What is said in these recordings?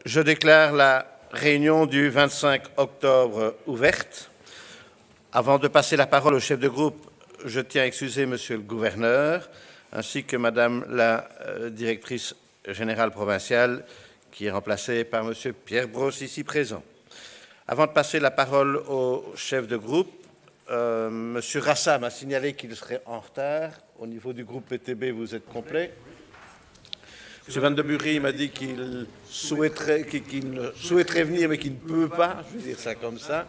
Je déclare la réunion du 25 octobre ouverte. Avant de passer la parole au chef de groupe, je tiens à excuser Monsieur le gouverneur ainsi que Madame la directrice générale provinciale qui est remplacée par Monsieur Pierre Brosse ici présent. Avant de passer la parole au chef de groupe, Monsieur Rassa m'a signalé qu'il serait en retard. Au niveau du groupe PTB, vous êtes complet. M. Van de Bury m'a dit qu'il souhaiterait venir, mais qu'il ne peut pas. Je vais dire ça comme ça.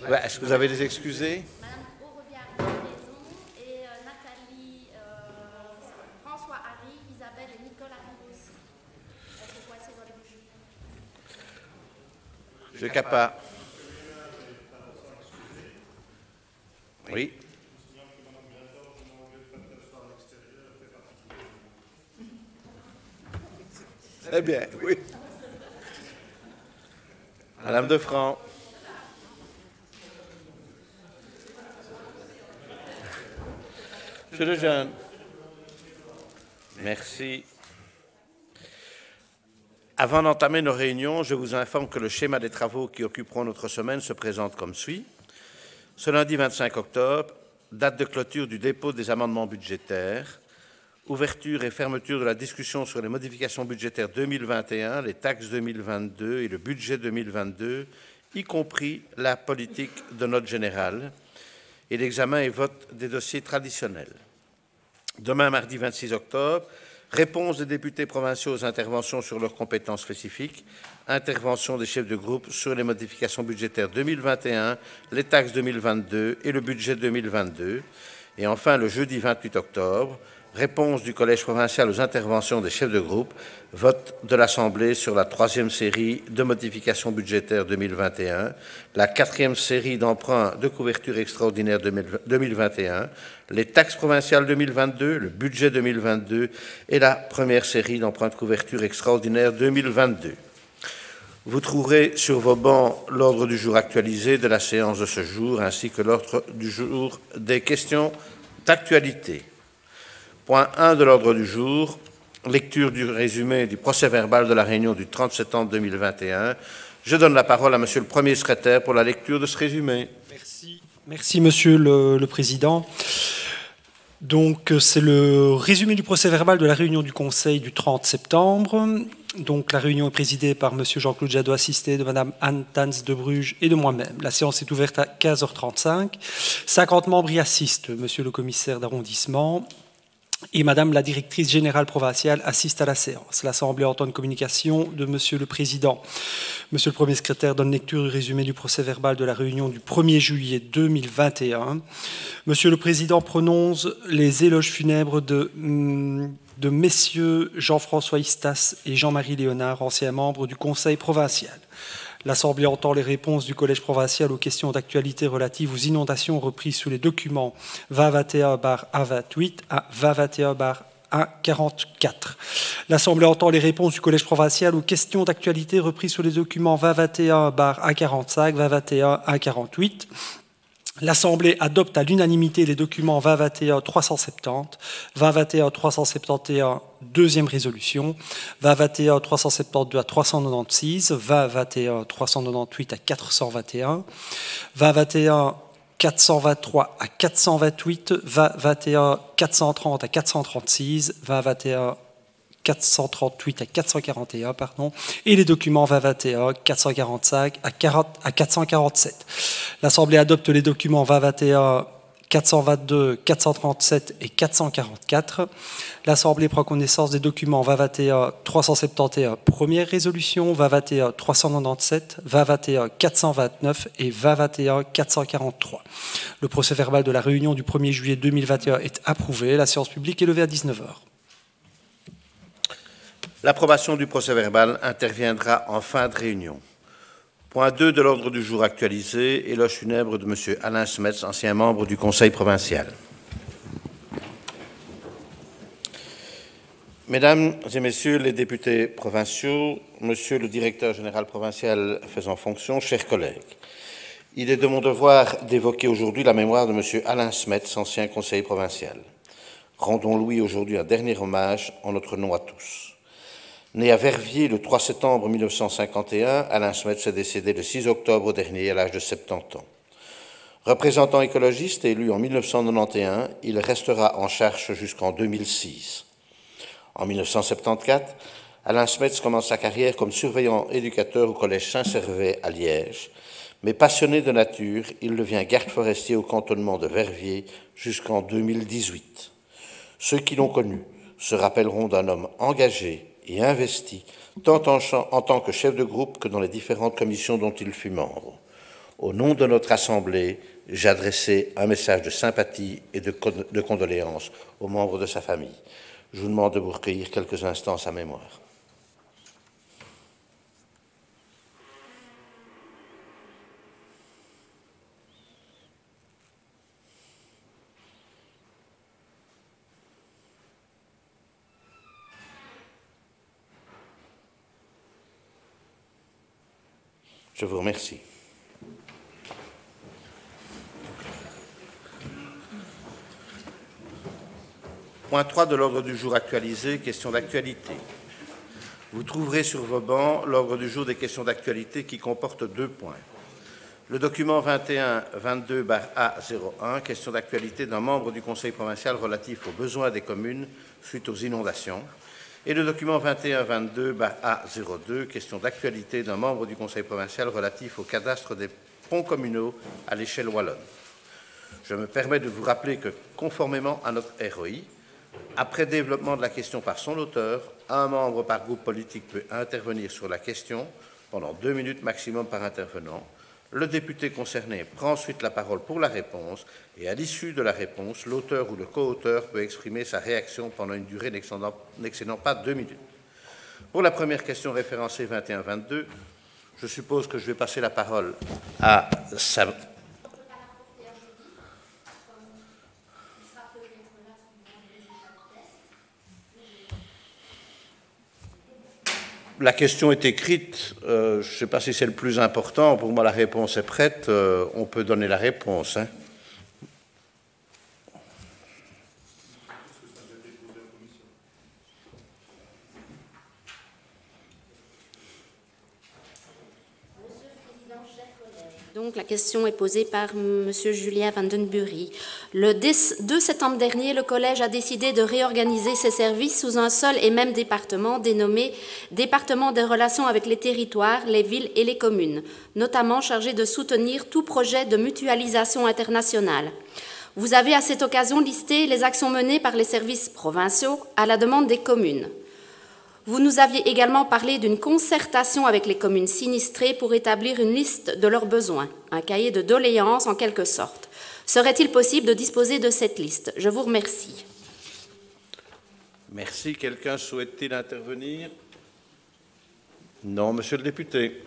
Ouais, est-ce que vous avez des excusés? Madame Aureviard a raison. Et Nathalie, François Harry, Isabelle et Nicolas Rigaud aussi. Elles sont coincées dans les bougies. Je Capa. Oui. Très bien, oui. Madame Defranc. Monsieur Lejeune. Merci. Avant d'entamer nos réunions, je vous informe que le schéma des travaux qui occuperont notre semaine se présente comme suit. Ce lundi 25 octobre, date de clôture du dépôt des amendements budgétaires, ouverture et fermeture de la discussion sur les modifications budgétaires 2021, les taxes 2022 et le budget 2022, y compris la politique de note générale, et l'examen et vote des dossiers traditionnels. Demain, mardi 26 octobre, réponse des députés provinciaux aux interventions sur leurs compétences spécifiques, intervention des chefs de groupe sur les modifications budgétaires 2021, les taxes 2022 et le budget 2022. Et enfin, le jeudi 28 octobre, réponse du Collège provincial aux interventions des chefs de groupe, vote de l'Assemblée sur la 3e série de modifications budgétaires 2021, la 4e série d'emprunts de couverture extraordinaire 2021, les taxes provinciales 2022, le budget 2022 et la première série d'emprunts de couverture extraordinaire 2022. Vous trouverez sur vos bancs l'ordre du jour actualisé de la séance de ce jour ainsi que l'ordre du jour des questions d'actualité. Point 1 de l'ordre du jour, lecture du résumé du procès-verbal de la réunion du 30 septembre 2021. Je donne la parole à Monsieur le Premier secrétaire pour la lecture de ce résumé. Merci Monsieur le Président. Donc, c'est le résumé du procès-verbal de la réunion du Conseil du 30 septembre. Donc, la réunion est présidée par Monsieur Jean-Claude Jadot, assisté de Madame Anne Tans de Bruges et de moi-même. La séance est ouverte à 15h35. 50 membres y assistent. Monsieur le commissaire d'arrondissement et Madame la directrice générale provinciale assiste à la séance. L'Assemblée entend une communication de Monsieur le Président. Monsieur le Premier secrétaire donne lecture du résumé du procès-verbal de la réunion du 1er juillet 2021. Monsieur le Président prononce les éloges funèbres de messieurs Jean-François Istas et Jean-Marie Léonard, anciens membres du Conseil provincial. L'Assemblée entend les réponses du Collège provincial aux questions d'actualité relatives aux inondations reprises sous les documents 2021/A28 à 2021/A44. L'Assemblée entend les réponses du Collège provincial aux questions d'actualité reprises sous les documents 2021/A45, 2021/A48. L'Assemblée adopte à l'unanimité les documents 2021-370, 2021-371, deuxième résolution, 2021-372 à 396, 2021-398 à 421, 2021-423 à 428, 2021-430 à 436, 2021 438 à 441, et les documents 2021, 445 à 447. L'Assemblée adopte les documents 2021, 422, 437 et 444. L'Assemblée prend connaissance des documents 2021, 371, première résolution, 2021, 397, 2021, 429 et 2021, 443. Le procès-verbal de la réunion du 1er juillet 2021 est approuvé. La séance publique est levée à 19h. L'approbation du procès-verbal interviendra en fin de réunion. Point 2 de l'ordre du jour actualisé, éloge funèbre de M. Alain Smets, ancien membre du Conseil provincial. Mesdames et Messieurs les députés provinciaux, Monsieur le directeur général provincial faisant fonction, chers collègues, il est de mon devoir d'évoquer aujourd'hui la mémoire de M. Alain Smets, ancien conseiller provincial. Rendons-lui aujourd'hui un dernier hommage en notre nom à tous. Né à Verviers le 3 septembre 1951, Alain Smets est décédé le 6 octobre dernier à l'âge de 70 ans. Représentant écologiste et élu en 1991, il restera en charge jusqu'en 2006. En 1974, Alain Smets commence sa carrière comme surveillant éducateur au collège Saint-Servais à Liège, mais passionné de nature, il devient garde forestier au cantonnement de Verviers jusqu'en 2018. Ceux qui l'ont connu se rappelleront d'un homme engagé et investi, tant en tant que chef de groupe que dans les différentes commissions dont il fut membre. Au nom de notre Assemblée, j'ai adressé un message de sympathie et de condoléances aux membres de sa famille. Je vous demande de vous recueillir quelques instants à sa mémoire. Je vous remercie. Point 3 de l'ordre du jour actualisé, questions d'actualité. Vous trouverez sur vos bancs l'ordre du jour des questions d'actualité qui comporte 2 points. Le document 21-22/A01, question d'actualité d'un membre du Conseil provincial relatif aux besoins des communes suite aux inondations. Et le document 21-22/A02, question d'actualité d'un membre du Conseil provincial relatif au cadastre des ponts communaux à l'échelle wallonne. Je me permets de vous rappeler que, conformément à notre ROI, après développement de la question par son auteur, un membre par groupe politique peut intervenir sur la question pendant 2 minutes maximum par intervenant. Le député concerné prend ensuite la parole pour la réponse et à l'issue de la réponse, l'auteur ou le co-auteur peut exprimer sa réaction pendant une durée n'excédant pas 2 minutes. Pour la première question référencée 21-22, je suppose que je vais passer la parole à sa... La question est écrite, je ne sais pas si c'est le plus important, pour moi la réponse est prête, on peut donner la réponse. Hein. Donc, la question est posée par M. Julien Vandenbury. Le 2 septembre dernier, le Collège a décidé de réorganiser ses services sous un seul et même département, dénommé Département des relations avec les territoires, les villes et les communes, notamment chargé de soutenir tout projet de mutualisation internationale. Vous avez à cette occasion listé les actions menées par les services provinciaux à la demande des communes. Vous nous aviez également parlé d'une concertation avec les communes sinistrées pour établir une liste de leurs besoins, un cahier de doléances en quelque sorte. Serait-il possible de disposer de cette liste? Je vous remercie. Merci. Quelqu'un souhaite-t-il intervenir? Non, monsieur le député.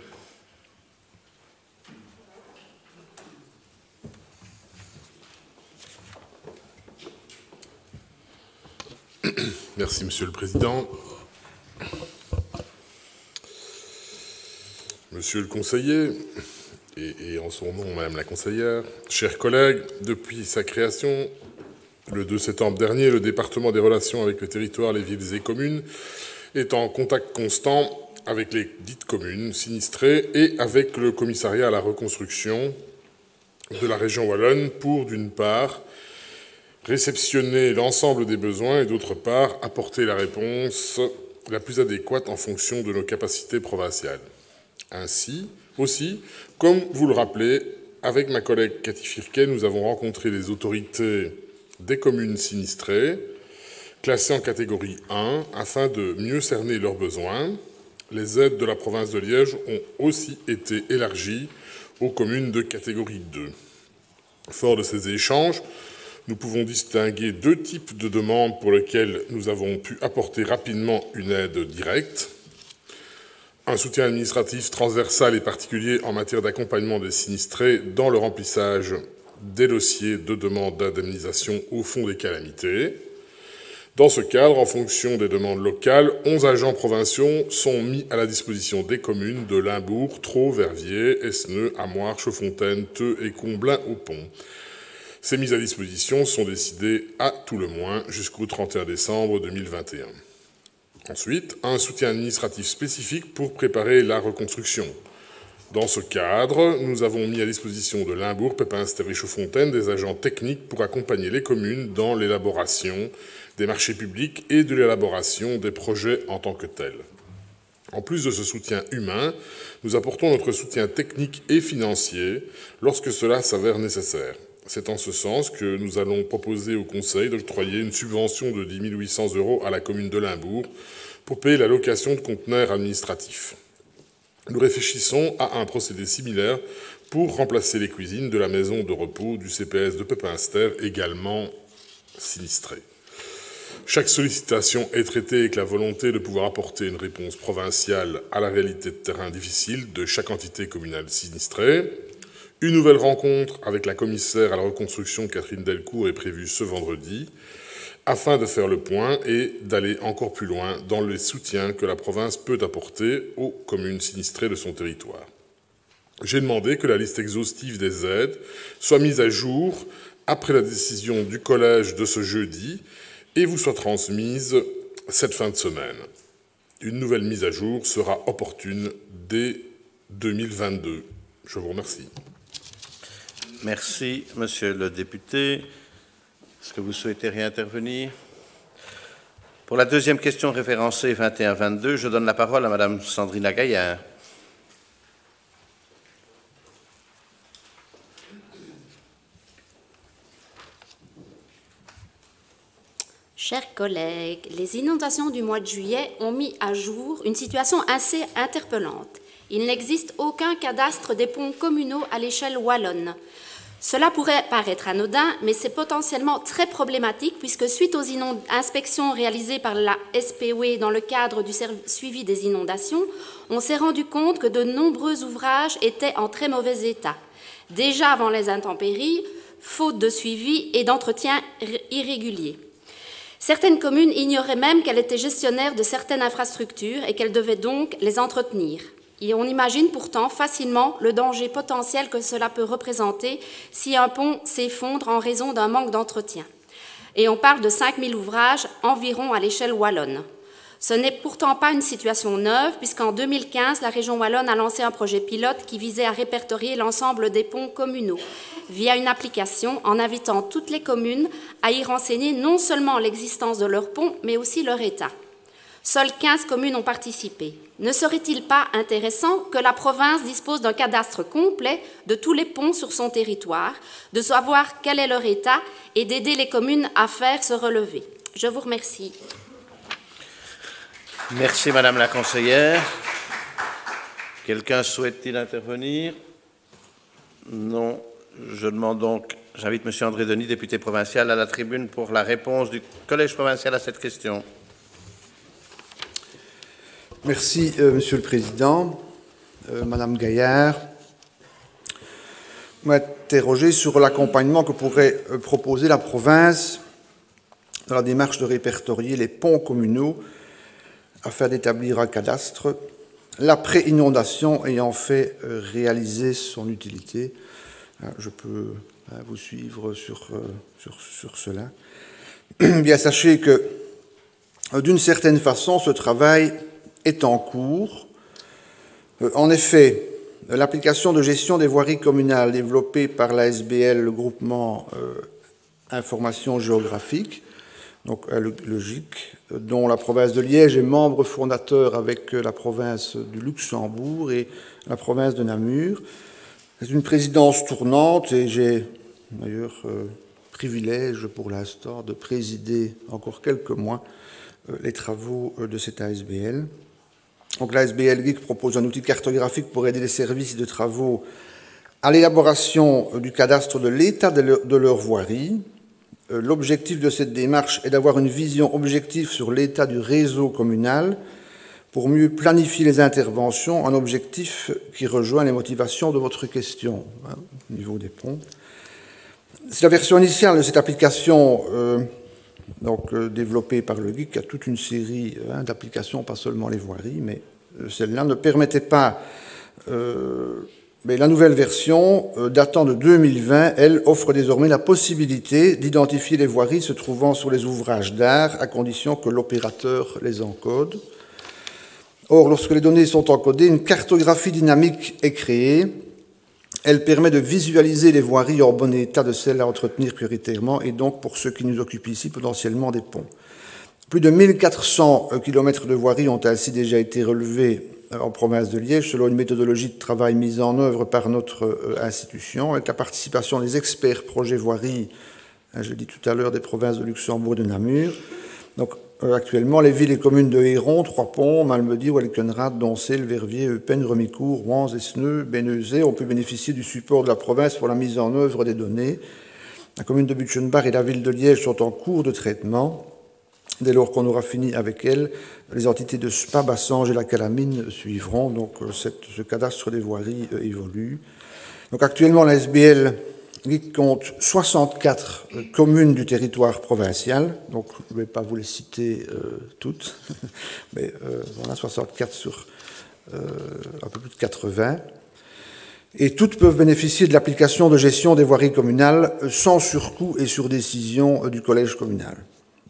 Merci, monsieur le président. Monsieur le conseiller, et en son nom, madame la conseillère, chers collègues, depuis sa création, le 2 septembre dernier, le département des relations avec le territoire, les villes et communes est en contact constant avec les dites communes sinistrées et avec le commissariat à la reconstruction de la région wallonne pour, d'une part, réceptionner l'ensemble des besoins et, d'autre part, apporter la réponse la plus adéquate en fonction de nos capacités provinciales. Ainsi, aussi, comme vous le rappelez, avec ma collègue Cathy Firquet, nous avons rencontré les autorités des communes sinistrées, classées en catégorie 1, afin de mieux cerner leurs besoins. Les aides de la province de Liège ont aussi été élargies aux communes de catégorie 2. Fort de ces échanges, nous pouvons distinguer 2 types de demandes pour lesquelles nous avons pu apporter rapidement une aide directe. Un soutien administratif transversal et particulier en matière d'accompagnement des sinistrés dans le remplissage des dossiers de demande d'indemnisation au Fonds des calamités. Dans ce cadre, en fonction des demandes locales, 11 agents provinciaux sont mis à la disposition des communes de Limbourg, Traux, Verviers, Esneux, Amoir, Chaudfontaine, Theux et Comblain-au-Pont. Ces mises à disposition sont décidées à tout le moins jusqu'au 31 décembre 2021. Ensuite, un soutien administratif spécifique pour préparer la reconstruction. Dans ce cadre, nous avons mis à disposition de Limbourg, Pepinster et Chaudfontaine des agents techniques pour accompagner les communes dans l'élaboration des marchés publics et de l'élaboration des projets en tant que tels. En plus de ce soutien humain, nous apportons notre soutien technique et financier lorsque cela s'avère nécessaire. C'est en ce sens que nous allons proposer au Conseil d'octroyer une subvention de 10 800 € à la commune de Limbourg pour payer la location de conteneurs administratifs. Nous réfléchissons à un procédé similaire pour remplacer les cuisines de la maison de repos du CPS de Pepinster, également sinistrée. Chaque sollicitation est traitée avec la volonté de pouvoir apporter une réponse provinciale à la réalité de terrain difficile de chaque entité communale sinistrée. Une nouvelle rencontre avec la commissaire à la reconstruction, Catherine Delcourt, est prévue ce vendredi, afin de faire le point et d'aller encore plus loin dans les soutiens que la province peut apporter aux communes sinistrées de son territoire. J'ai demandé que la liste exhaustive des aides soit mise à jour après la décision du collège de ce jeudi et vous soit transmise cette fin de semaine. Une nouvelle mise à jour sera opportune dès 2022. Je vous remercie. Merci, monsieur le député. Est-ce que vous souhaitez réintervenir? Pour la deuxième question référencée 21-22, je donne la parole à madame Sandrina Gaillard. Chers collègues, les inondations du mois de juillet ont mis à jour une situation assez interpellante. Il n'existe aucun cadastre des ponts communaux à l'échelle wallonne. Cela pourrait paraître anodin, mais c'est potentiellement très problématique puisque suite aux inspections réalisées par la SPOE dans le cadre du suivi des inondations, on s'est rendu compte que de nombreux ouvrages étaient en très mauvais état. Déjà avant les intempéries, faute de suivi et d'entretien irrégulier. Certaines communes ignoraient même qu'elles étaient gestionnaires de certaines infrastructures et qu'elles devaient donc les entretenir. Et on imagine pourtant facilement le danger potentiel que cela peut représenter si un pont s'effondre en raison d'un manque d'entretien. Et on parle de 5000 ouvrages environ à l'échelle wallonne. Ce n'est pourtant pas une situation neuve, puisqu'en 2015, la région wallonne a lancé un projet pilote qui visait à répertorier l'ensemble des ponts communaux via une application en invitant toutes les communes à y renseigner non seulement l'existence de leurs ponts, mais aussi leur état. Seules 15 communes ont participé. Ne serait-il pas intéressant que la province dispose d'un cadastre complet de tous les ponts sur son territoire, de savoir quel est leur état et d'aider les communes à faire se relever? Je vous remercie. Merci, madame la conseillère. Quelqu'un souhaite-t-il intervenir? Non. Je demande donc, j'invite monsieur André Denis, député provincial, à la tribune pour la réponse du collège provincial à cette question. Merci, monsieur le président. Madame Gaillard m'a interrogé sur l'accompagnement que pourrait proposer la province dans la démarche de répertorier les ponts communaux afin d'établir un cadastre, l'après-inondation ayant fait réaliser son utilité. Je peux vous suivre sur cela. Bien, sachez que, d'une certaine façon, ce travail est en cours. En effet, l'application de gestion des voiries communales développée par l'ASBL, le groupement Information géographique, donc le GIC, dont la province de Liège est membre fondateur avec la province du Luxembourg et la province de Namur. C'est une présidence tournante et j'ai d'ailleurs privilège pour l'instant de présider encore quelques mois les travaux de cette ASBL. Donc l'ASBL GIC propose un outil cartographique pour aider les services de travaux à l'élaboration du cadastre de l'état de leur voirie. L'objectif de cette démarche est d'avoir une vision objective sur l'état du réseau communal pour mieux planifier les interventions, un objectif qui rejoint les motivations de votre question, au niveau des ponts. C'est la version initiale de cette application développée par le GIC, qui a toute une série d'applications, pas seulement les voiries, mais celle-là ne permettait pas Mais la nouvelle version, datant de 2020, elle offre désormais la possibilité d'identifier les voiries se trouvant sur les ouvrages d'art, à condition que l'opérateur les encode. Or, lorsque les données sont encodées, une cartographie dynamique est créée. Elle permet de visualiser les voiries en bon état de celles à entretenir prioritairement, et donc, pour ceux qui nous occupent ici, potentiellement des ponts. Plus de 1400 km de voiries ont ainsi déjà été relevés en province de Liège, selon une méthodologie de travail mise en œuvre par notre institution, avec la participation des experts projets voirie, je l'ai dit tout à l'heure, des provinces de Luxembourg et de Namur. Donc, actuellement, les villes et communes de Héron, Trois-Ponts, Malmedy, Walkenrad, Doncel, Verviers, Eupen, Remicourt, Rouen, Esneux, Bénezet ont pu bénéficier du support de la province pour la mise en œuvre des données. La commune de Butchenbach et la ville de Liège sont en cours de traitement. Dès lors qu'on aura fini avec elles, les entités de Spa, Bassange et la Calamine suivront. Donc, ce cadastre des voiries évolue. Donc, actuellement, la SBL compte 64 communes du territoire provincial. Donc, je ne vais pas vous les citer toutes, mais voilà, 64 sur un peu plus de 80. Et toutes peuvent bénéficier de l'application de gestion des voiries communales sans surcoût et sur décision du collège communal.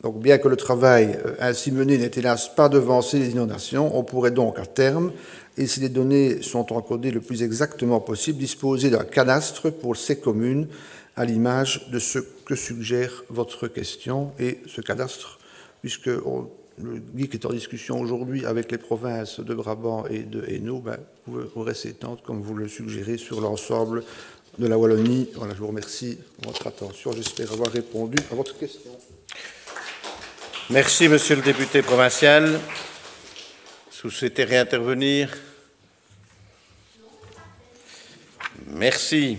Donc, bien que le travail ainsi mené n'ait hélas pas devancé les inondations, on pourrait donc à terme, et si les données sont encodées le plus exactement possible, disposer d'un cadastre pour ces communes à l'image de ce que suggère votre question. Et ce cadastre, puisque le GIC est en discussion aujourd'hui avec les provinces de Brabant et de Hainaut, pourrait s'étendre, comme vous le suggérez, sur l'ensemble de la Wallonie. Voilà, je vous remercie de votre attention. J'espère avoir répondu à votre question. Merci, monsieur le député provincial. Si vous souhaitez réintervenir. Merci.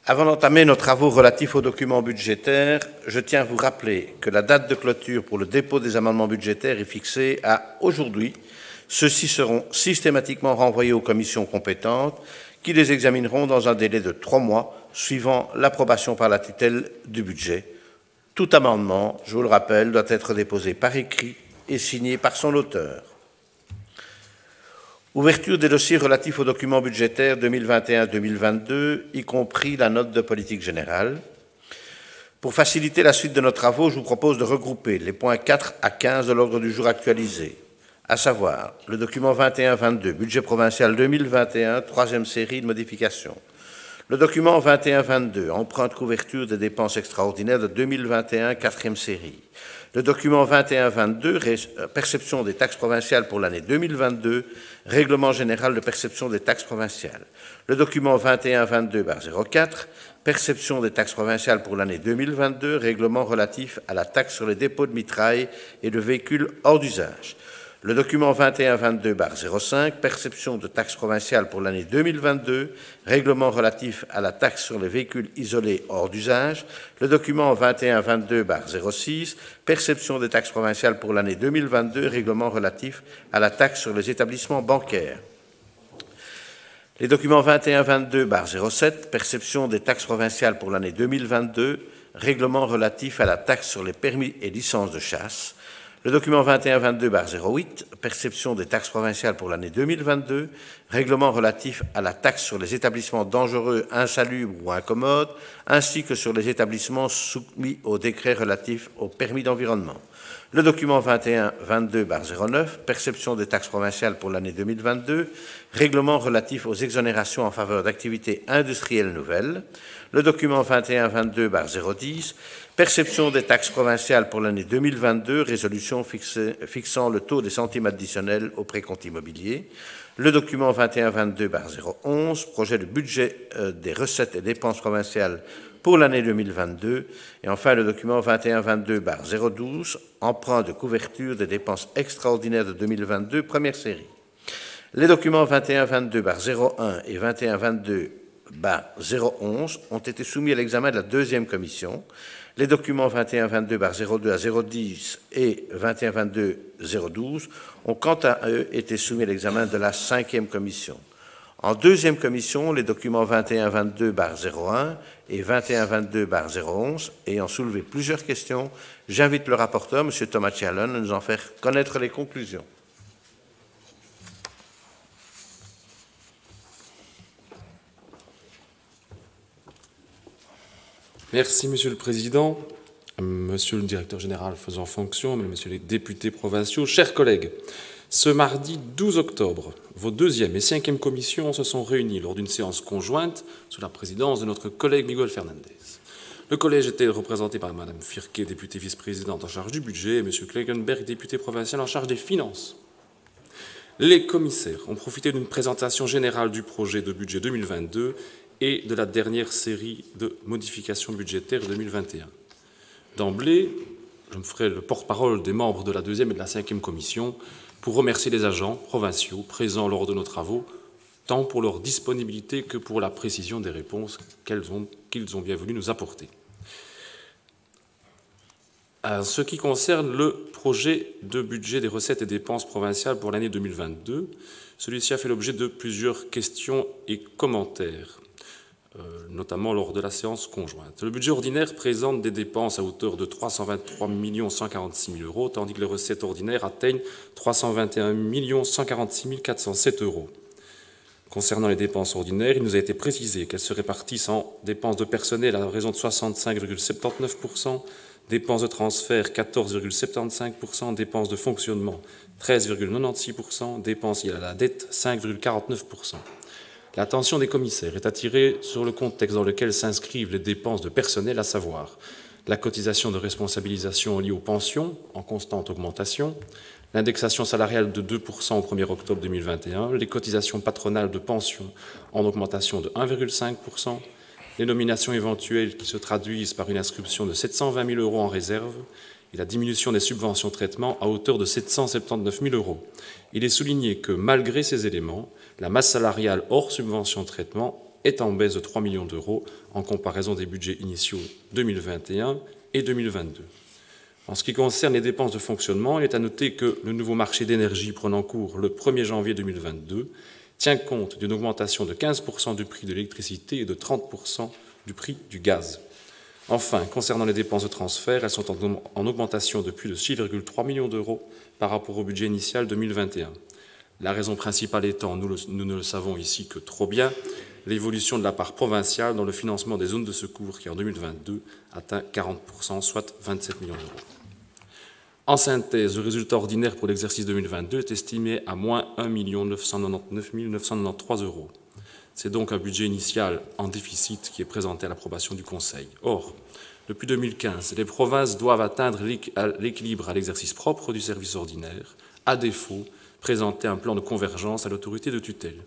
Avant d'entamer nos travaux relatifs aux documents budgétaires, je tiens à vous rappeler que la date de clôture pour le dépôt des amendements budgétaires est fixée à aujourd'hui. Ceux-ci seront systématiquement renvoyés aux commissions compétentes qui les examineront dans un délai de 3 mois suivant l'approbation par la tutelle du budget. Tout amendement, je vous le rappelle, doit être déposé par écrit et signé par son auteur. Ouverture des dossiers relatifs aux documents budgétaires 2021-2022, y compris la note de politique générale. Pour faciliter la suite de nos travaux, je vous propose de regrouper les points 4 à 15 de l'ordre du jour actualisé, à savoir le document 21-22, budget provincial 2021, troisième série de modifications. Le document 21-22, empreinte couverture des dépenses extraordinaires de 2021, quatrième série. Le document 21-22, perception des taxes provinciales pour l'année 2022, règlement général de perception des taxes provinciales. Le document 21-22-04, perception des taxes provinciales pour l'année 2022, règlement relatif à la taxe sur les dépôts de mitraille et de véhicules hors d'usage. Le document 21-22-05, perception de taxes provinciales pour l'année 2022, règlement relatif à la taxe sur les véhicules isolés hors d'usage. Le document 21-22-06, perception des taxes provinciales pour l'année 2022, règlement relatif à la taxe sur les établissements bancaires. Les documents 21-22-07, perception des taxes provinciales pour l'année 2022, règlement relatif à la taxe sur les permis et licences de chasse. Le document 21-22-08, perception des taxes provinciales pour l'année 2022, règlement relatif à la taxe sur les établissements dangereux, insalubres ou incommodes, ainsi que sur les établissements soumis au décret relatif au permis d'environnement. Le document 21-22-09, perception des taxes provinciales pour l'année 2022, règlement relatif aux exonérations en faveur d'activités industrielles nouvelles. Le document 21-22-010, perception des taxes provinciales pour l'année 2022, résolution fixant le taux des centimes additionnels au précompte immobilier. Le document 21-22-011, projet de budget des recettes et dépenses provinciales pour l'année 2022. Et enfin, le document 21-22-012, emprunt de couverture des dépenses extraordinaires de 2022, première série. Les documents 21-22-01 et 21-22-011 ont été soumis à l'examen de la deuxième commission. Les documents 21-22-02 à 010 et 21-22-012 ont quant à eux été soumis à l'examen de la cinquième commission. En deuxième commission, les documents 21-22-01 et 21-22-011 ayant soulevé plusieurs questions, j'invite le rapporteur, M. Thomas Tchalen, à nous en faire connaître les conclusions. Merci, Monsieur le Président, Monsieur le Directeur Général faisant fonction, Mesdames et Messieurs les députés provinciaux, chers collègues. Ce mardi 12 octobre, vos 2e et 5e commissions se sont réunies lors d'une séance conjointe sous la présidence de notre collègue Miguel Fernandez. Le collège était représenté par Mme Firquet, députée vice-présidente en charge du budget, et M. Klegenberg, député provincial en charge des finances. Les commissaires ont profité d'une présentation générale du projet de budget 2022 et de la dernière série de modifications budgétaires 2021. D'emblée, je me ferai le porte-parole des membres de la 2e et de la 5e commission pour remercier les agents provinciaux présents lors de nos travaux, tant pour leur disponibilité que pour la précision des réponses qu'ils ont bien voulu nous apporter. En ce qui concerne le projet de budget des recettes et dépenses provinciales pour l'année 2022, celui-ci a fait l'objet de plusieurs questions et commentaires, notamment lors de la séance conjointe. Le budget ordinaire présente des dépenses à hauteur de 323 146 000 euros, tandis que les recettes ordinaires atteignent 321 146 407 euros. Concernant les dépenses ordinaires, il nous a été précisé qu'elles se répartissent en dépenses de personnel à raison de 65,79%, dépenses de transfert 14,75%, dépenses de fonctionnement 13,96%, dépenses liées à la dette 5,49%. L'attention des commissaires est attirée sur le contexte dans lequel s'inscrivent les dépenses de personnel, à savoir la cotisation de responsabilisation liée aux pensions, en constante augmentation, l'indexation salariale de 2% au 1er octobre 2021, les cotisations patronales de pension en augmentation de 1,5%, les nominations éventuelles qui se traduisent par une inscription de 720 000 euros en réserve et la diminution des subventions de traitement à hauteur de 779 000 euros. Il est souligné que, malgré ces éléments, la masse salariale hors subvention de traitement est en baisse de 3 millions d'euros en comparaison des budgets initiaux 2021 et 2022. En ce qui concerne les dépenses de fonctionnement, il est à noter que le nouveau marché d'énergie prenant cours le 1er janvier 2022 tient compte d'une augmentation de 15% du prix de l'électricité et de 30% du prix du gaz. Enfin, concernant les dépenses de transfert, elles sont en augmentation de plus de 6,3 millions d'euros par rapport au budget initial 2021. La raison principale étant, nous ne le savons ici que trop bien, l'évolution de la part provinciale dans le financement des zones de secours qui, en 2022, atteint 40%, soit 27 millions d'euros. En synthèse, le résultat ordinaire pour l'exercice 2022 est estimé à moins 1 999 993 euros. C'est donc un budget initial en déficit qui est présenté à l'approbation du Conseil. Or, depuis 2015, les provinces doivent atteindre l'équilibre à l'exercice propre du service ordinaire, à défaut, présenter un plan de convergence à l'autorité de tutelle.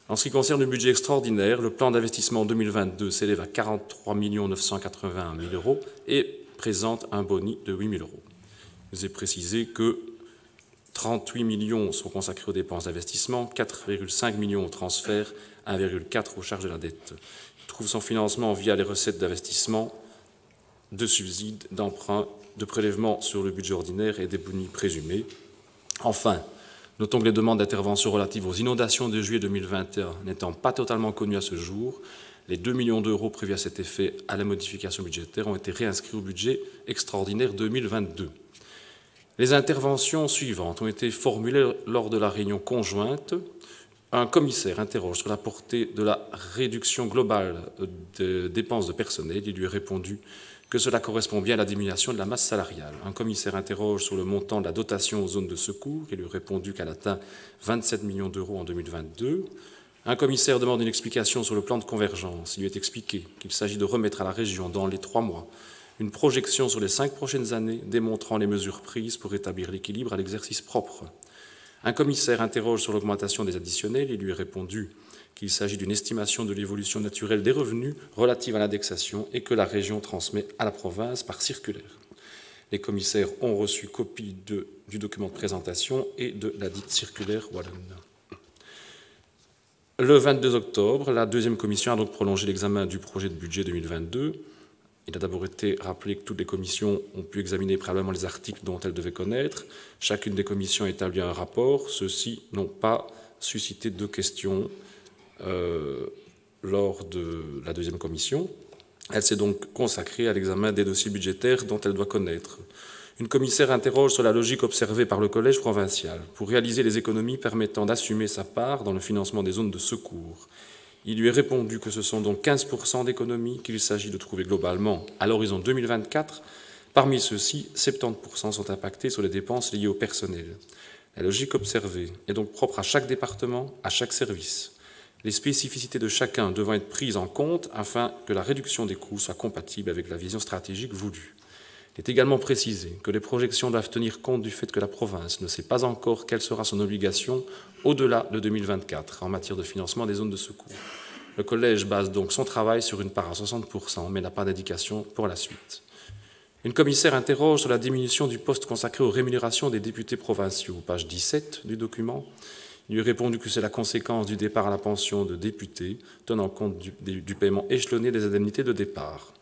En ce qui concerne le budget extraordinaire, le plan d'investissement 2022 s'élève à 43 981 000 euros et présente un boni de 8 000 euros. Je vous ai précisé que 38 millions sont consacrés aux dépenses d'investissement, 4,5 millions aux transferts, 1,4 aux charges de la dette. Il trouve son financement via les recettes d'investissement, de subsides, d'emprunts, de prélèvements sur le budget ordinaire et des bonis présumés. Enfin, notons que les demandes d'intervention relatives aux inondations de juillet 2021 n'étant pas totalement connues à ce jour, les 2 millions d'euros prévus à cet effet à la modification budgétaire ont été réinscrits au budget extraordinaire 2022. Les interventions suivantes ont été formulées lors de la réunion conjointe. Un commissaire interroge sur la portée de la réduction globale des dépenses de personnel. Il lui est répondu que cela correspond bien à la diminution de la masse salariale. Un commissaire interroge sur le montant de la dotation aux zones de secours. Il lui est répondu qu'elle atteint 27 millions d'euros en 2022. Un commissaire demande une explication sur le plan de convergence. Il lui est expliqué qu'il s'agit de remettre à la région dans les 3 mois une projection sur les 5 prochaines années démontrant les mesures prises pour établir l'équilibre à l'exercice propre. Un commissaire interroge sur l'augmentation des additionnels. Il lui est répondu qu'il s'agit d'une estimation de l'évolution naturelle des revenus relative à l'indexation et que la région transmet à la province par circulaire. Les commissaires ont reçu copie du document de présentation et de la dite circulaire wallonne. Le 22 octobre, la 2e commission a donc prolongé l'examen du projet de budget 2022. Il a d'abord été rappelé que toutes les commissions ont pu examiner préalablement les articles dont elles devaient connaître. Chacune des commissions a établi un rapport. Ceux-ci n'ont pas suscité de questions lors de la 2e commission. Elle s'est donc consacrée à l'examen des dossiers budgétaires dont elle doit connaître. Une commissaire interroge sur la logique observée par le collège provincial pour réaliser les économies permettant d'assumer sa part dans le financement des zones de secours. Il lui est répondu que ce sont donc 15% d'économies qu'il s'agit de trouver globalement à l'horizon 2024. Parmi ceux-ci, 70% sont impactés sur les dépenses liées au personnel. La logique observée est donc propre à chaque département, à chaque service, les spécificités de chacun devant être prises en compte afin que la réduction des coûts soit compatible avec la vision stratégique voulue. Il est également précisé que les projections doivent tenir compte du fait que la province ne sait pas encore quelle sera son obligation au-delà de 2024 en matière de financement des zones de secours. Le Collège base donc son travail sur une part à 60%, mais n'a pas d'indication pour la suite. Une commissaire interroge sur la diminution du poste consacré aux rémunérations des députés provinciaux, page 17 du document. Il lui est répondu que c'est la conséquence du départ à la pension de députés, tenant compte du paiement échelonné des indemnités de départ.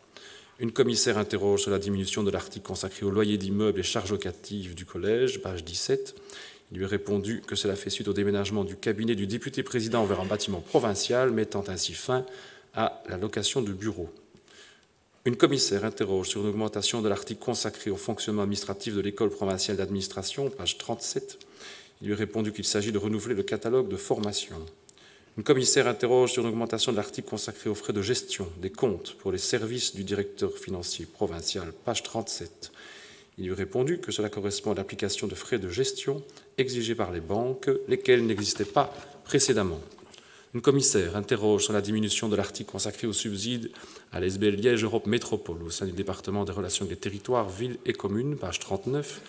Une commissaire interroge sur la diminution de l'article consacré au loyer d'immeubles et charges locatives du Collège, page 17. Il lui est répondu que cela fait suite au déménagement du cabinet du député président vers un bâtiment provincial, mettant ainsi fin à la location de bureaux. Une commissaire interroge sur une augmentation de l'article consacré au fonctionnement administratif de l'école provinciale d'administration, page 37. Il lui est répondu qu'il s'agit de renouveler le catalogue de formation. Une commissaire interroge sur une augmentation de l'article consacré aux frais de gestion des comptes pour les services du directeur financier provincial, page 37. Il lui est répondu que cela correspond à l'application de frais de gestion exigés par les banques, lesquels n'existaient pas précédemment. Une commissaire interroge sur la diminution de l'article consacré aux subsides à l'SBL Liège Europe Métropole au sein du département des relations avec les territoires, villes et communes, page 39.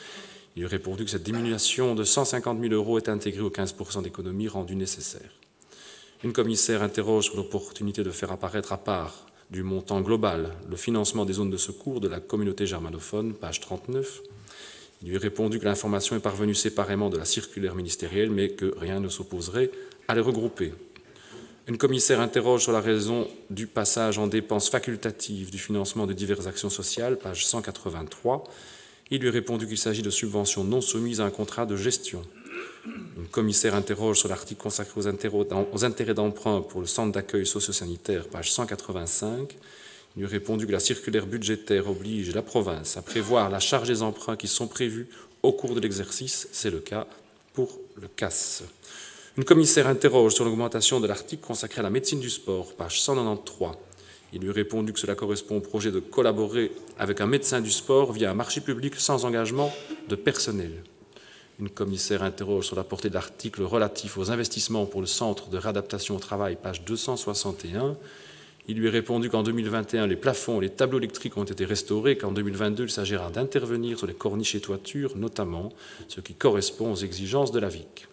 Il lui est répondu que cette diminution de 150 000 € est intégrée aux 15% d'économies rendues nécessaires. Une commissaire interroge sur l'opportunité de faire apparaître à part du montant global le financement des zones de secours de la communauté germanophone, page 39. Il lui est répondu que l'information est parvenue séparément de la circulaire ministérielle, mais que rien ne s'opposerait à les regrouper. Une commissaire interroge sur la raison du passage en dépenses facultatives du financement de diverses actions sociales, page 183. Il lui est répondu qu'il s'agit de subventions non soumises à un contrat de gestion. Une commissaire interroge sur l'article consacré aux intérêts d'emprunt pour le centre d'accueil socio-sanitaire, page 185. Il lui est répondu que la circulaire budgétaire oblige la province à prévoir la charge des emprunts qui sont prévus au cours de l'exercice. C'est le cas pour le CAS. Une commissaire interroge sur l'augmentation de l'article consacré à la médecine du sport, page 193. Il lui est répondu que cela correspond au projet de collaborer avec un médecin du sport via un marché public sans engagement de personnel. Une commissaire interroge sur la portée de l'article relatif aux investissements pour le centre de réadaptation au travail, page 261. Il lui est répondu qu'en 2021, les plafonds et les tableaux électriques ont été restaurés et qu'en 2022, il s'agira d'intervenir sur les corniches et toitures, notamment, ce qui correspond aux exigences de la VIC.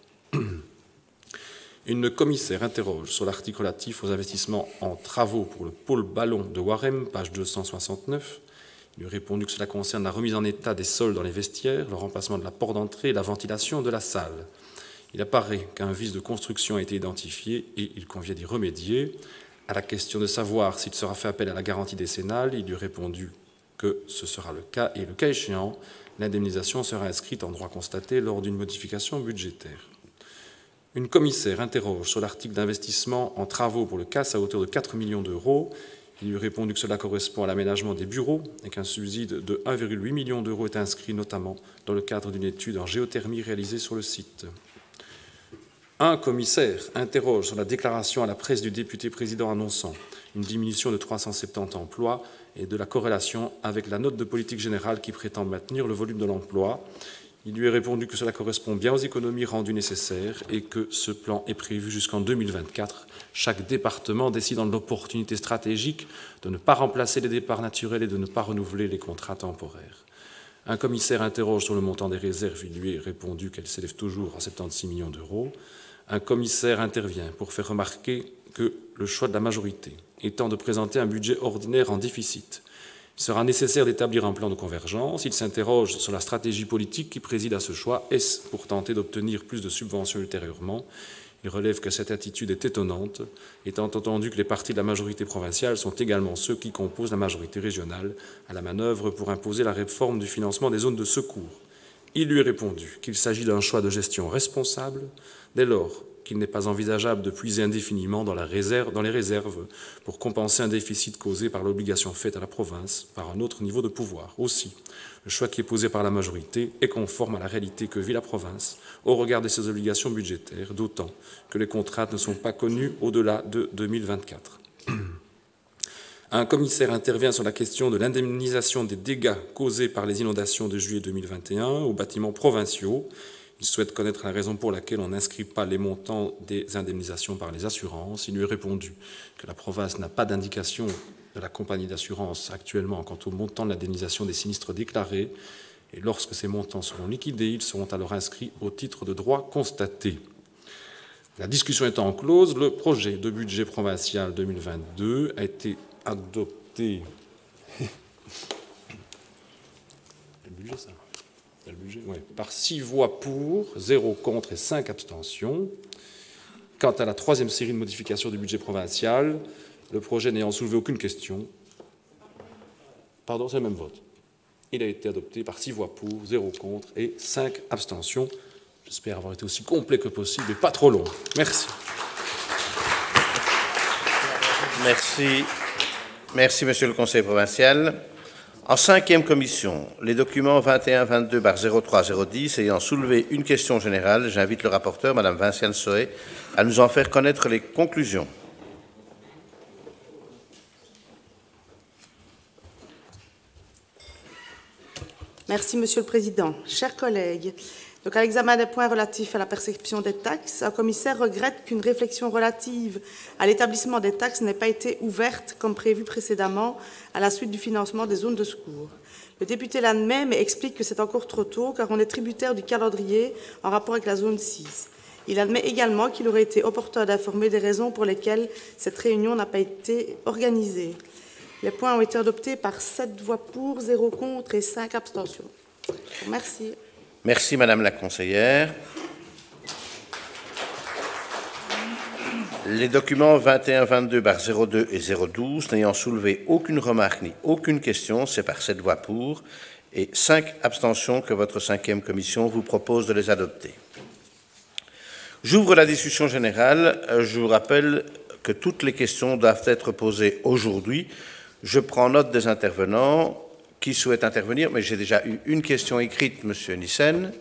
Une commissaire interroge sur l'article relatif aux investissements en travaux pour le pôle ballon de Warem, page 269. Il lui a répondu que cela concerne la remise en état des sols dans les vestiaires, le remplacement de la porte d'entrée et la ventilation de la salle. Il apparaît qu'un vice de construction a été identifié et il convient d'y remédier. À la question de savoir s'il sera fait appel à la garantie décennale, il lui a répondu que ce sera le cas et, le cas échéant, l'indemnisation sera inscrite en droit constaté lors d'une modification budgétaire. Une commissaire interroge sur l'article d'investissement en travaux pour le CAS à hauteur de 4 millions €. Il lui a répondu que cela correspond à l'aménagement des bureaux et qu'un subside de 1,8 million € est inscrit notamment dans le cadre d'une étude en géothermie réalisée sur le site. Un commissaire interroge sur la déclaration à la presse du député président annonçant une diminution de 370 emplois et de la corrélation avec la note de politique générale qui prétend maintenir le volume de l'emploi. Il lui est répondu que cela correspond bien aux économies rendues nécessaires et que ce plan est prévu jusqu'en 2024. Chaque département décidant de l'opportunité stratégique de ne pas remplacer les départs naturels et de ne pas renouveler les contrats temporaires. Un commissaire interroge sur le montant des réserves. Il lui est répondu qu'elles s'élèvent toujours à 76 millions €. Un commissaire intervient pour faire remarquer que le choix de la majorité étant de présenter un budget ordinaire en déficit, il sera nécessaire d'établir un plan de convergence. Il s'interroge sur la stratégie politique qui préside à ce choix. Est-ce pour tenter d'obtenir plus de subventions ultérieurement? Il relève que cette attitude est étonnante, étant entendu que les partis de la majorité provinciale sont également ceux qui composent la majorité régionale à la manœuvre pour imposer la réforme du financement des zones de secours. Il lui est répondu qu'il s'agit d'un choix de gestion responsable. Dès lors, qu'il n'est pas envisageable de puiser indéfiniment dans les réserves pour compenser un déficit causé par l'obligation faite à la province par un autre niveau de pouvoir. Aussi, le choix qui est posé par la majorité est conforme à la réalité que vit la province au regard de ses obligations budgétaires, d'autant que les contraintes ne sont pas connues au-delà de 2024. Un commissaire intervient sur la question de l'indemnisation des dégâts causés par les inondations de juillet 2021 aux bâtiments provinciaux. Il souhaite connaître la raison pour laquelle on n'inscrit pas les montants des indemnisations par les assurances. Il lui est répondu que la province n'a pas d'indication de la compagnie d'assurance actuellement quant au montant de l'indemnisation des sinistres déclarés. Et lorsque ces montants seront liquidés, ils seront alors inscrits au titre de droit constaté. La discussion étant close, le projet de budget provincial 2022 a été adopté. Le budget, ça. Le budget, ouais. Par 6 voix pour, 0 contre et 5 abstentions. Quant à la troisième série de modifications du budget provincial, le projet n'ayant soulevé aucune question, pardon, c'est le même vote. Il a été adopté par 6 voix pour, 0 contre et 5 abstentions. J'espère avoir été aussi complet que possible et pas trop long. Merci. Merci. Merci, Monsieur le Conseil provincial. En 5e commission, les documents 21-22/03-010 ayant soulevé une question générale, j'invite le rapporteur, Madame Vinciane Sohet, à nous en faire connaître les conclusions. Merci, Monsieur le Président. Chers collègues, donc à l'examen des points relatifs à la perception des taxes, un commissaire regrette qu'une réflexion relative à l'établissement des taxes n'ait pas été ouverte, comme prévu précédemment, à la suite du financement des zones de secours. Le député l'admet, mais explique que c'est encore trop tôt, car on est tributaire du calendrier en rapport avec la zone 6. Il admet également qu'il aurait été opportun d'informer des raisons pour lesquelles cette réunion n'a pas été organisée. Les points ont été adoptés par 7 voix pour, 0 contre et 5 abstentions. Merci. Merci, Madame la conseillère. Les documents 21-22/02 et 012 n'ayant soulevé aucune remarque ni aucune question, c'est par 7 voix pour et 5 abstentions que votre 5e commission vous propose de les adopter. J'ouvre la discussion générale. Je vous rappelle que toutes les questions doivent être posées aujourd'hui. Je prends note des intervenants qui souhaitent intervenir, mais j'ai déjà eu une question écrite, Monsieur Nissen,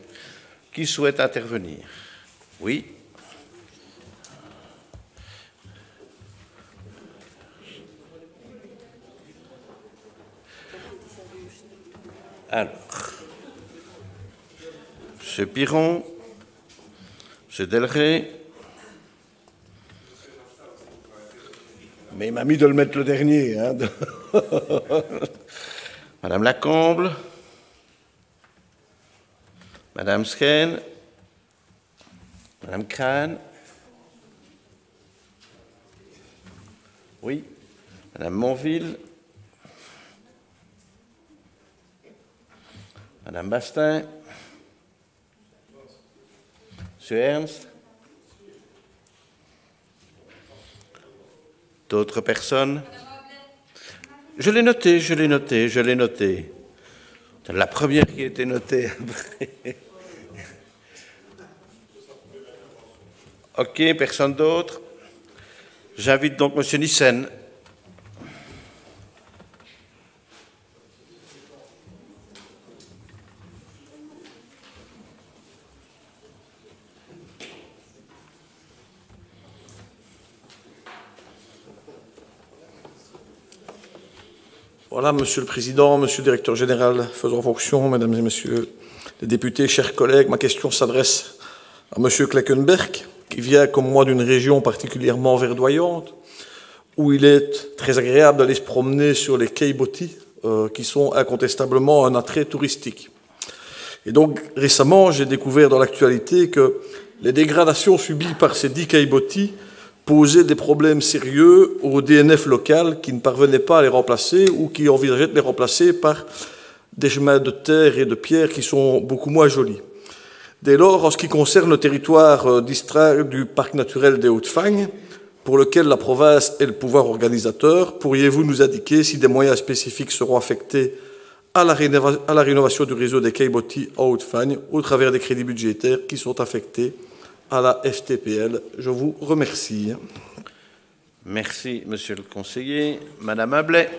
qui souhaite intervenir. Oui. Alors, M. Piron, M. Delray. Mais il m'a mis de le mettre le dernier. Hein. Madame Lacombe, Madame Skene, Madame Crane. Oui. Madame Monville. Madame Bastin. Monsieur Ernst. D'autres personnes? Je l'ai noté. C'est la première qui a été notée après. OK, personne d'autre? J'invite donc M. Nissen. Voilà, Monsieur le Président, Monsieur le Directeur Général, faisant fonction, Mesdames et Messieurs les députés, chers collègues, ma question s'adresse à Monsieur Kleckenberg, qui vient comme moi d'une région particulièrement verdoyante, où il est très agréable d'aller se promener sur les quais Botti, qui sont incontestablement un attrait touristique. Et donc, récemment, j'ai découvert dans l'actualité que les dégradations subies par ces 10 quais Botti posaient des problèmes sérieux au DNF local qui ne parvenait pas à les remplacer ou qui envisageait de les remplacer par des chemins de terre et de pierre qui sont beaucoup moins jolis. Dès lors, en ce qui concerne le territoire distrait du parc naturel des Hauts-de-Fagne, pour lequel la province est le pouvoir organisateur, pourriez-vous nous indiquer si des moyens spécifiques seront affectés à la rénovation du réseau des quais Botti en Hauts-de-Fagne au travers des crédits budgétaires qui sont affectés à la FTPL. Je vous remercie. Merci, monsieur le conseiller. Madame Ablay.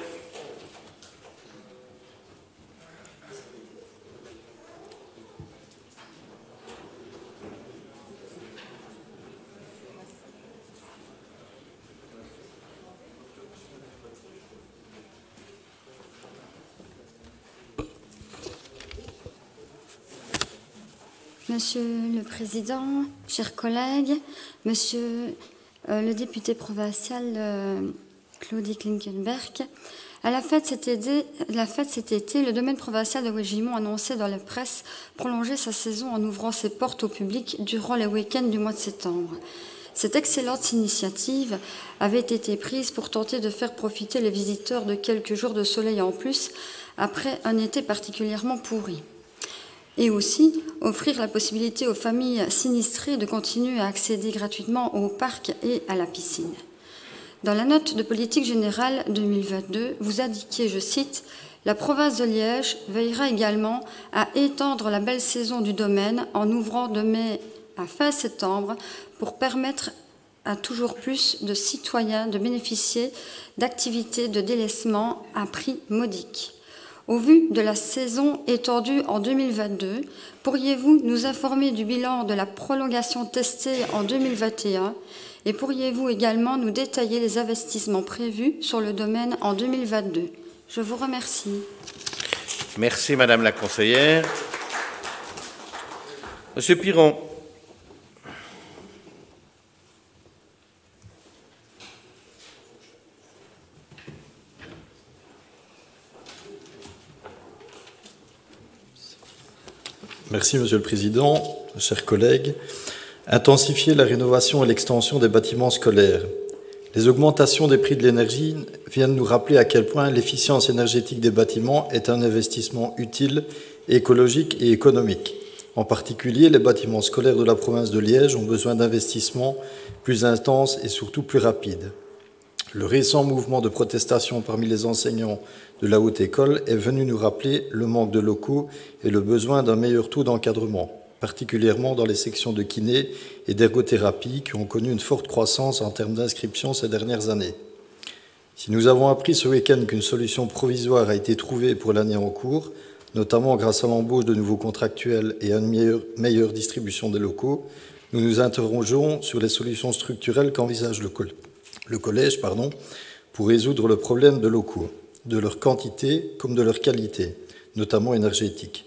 Monsieur le Président, chers collègues, Monsieur le député provincial Claudie Klinkenberg, à la fête cet été, le domaine provincial de Wégimont annonçait dans la presse prolonger sa saison en ouvrant ses portes au public durant les week-ends du mois de septembre. Cette excellente initiative avait été prise pour tenter de faire profiter les visiteurs de quelques jours de soleil en plus après un été particulièrement pourri. Et aussi offrir la possibilité aux familles sinistrées de continuer à accéder gratuitement au parc et à la piscine. Dans la note de politique générale 2022, vous indiquez, je cite, « La province de Liège veillera également à étendre la belle saison du domaine en ouvrant de mai à fin septembre pour permettre à toujours plus de citoyens de bénéficier d'activités de délaissement à prix modique. » Au vu de la saison étendue en 2022, pourriez-vous nous informer du bilan de la prolongation testée en 2021 et pourriez-vous également nous détailler les investissements prévus sur le domaine en 2022 ? Je vous remercie. Merci, Madame la conseillère. Monsieur Piron. Merci, Monsieur le Président, chers collègues. Intensifier la rénovation et l'extension des bâtiments scolaires. Les augmentations des prix de l'énergie viennent nous rappeler à quel point l'efficience énergétique des bâtiments est un investissement utile, écologique et économique. En particulier, les bâtiments scolaires de la province de Liège ont besoin d'investissements plus intenses et surtout plus rapides. Le récent mouvement de protestation parmi les enseignants de la haute école est venu nous rappeler le manque de locaux et le besoin d'un meilleur taux d'encadrement, particulièrement dans les sections de kiné et d'ergothérapie qui ont connu une forte croissance en termes d'inscription ces dernières années. Si nous avons appris ce week-end qu'une solution provisoire a été trouvée pour l'année en cours, notamment grâce à l'embauche de nouveaux contractuels et à une meilleure distribution des locaux, nous nous interrogeons sur les solutions structurelles qu'envisage le collège pour résoudre le problème de locaux, de leur quantité comme de leur qualité, notamment énergétique.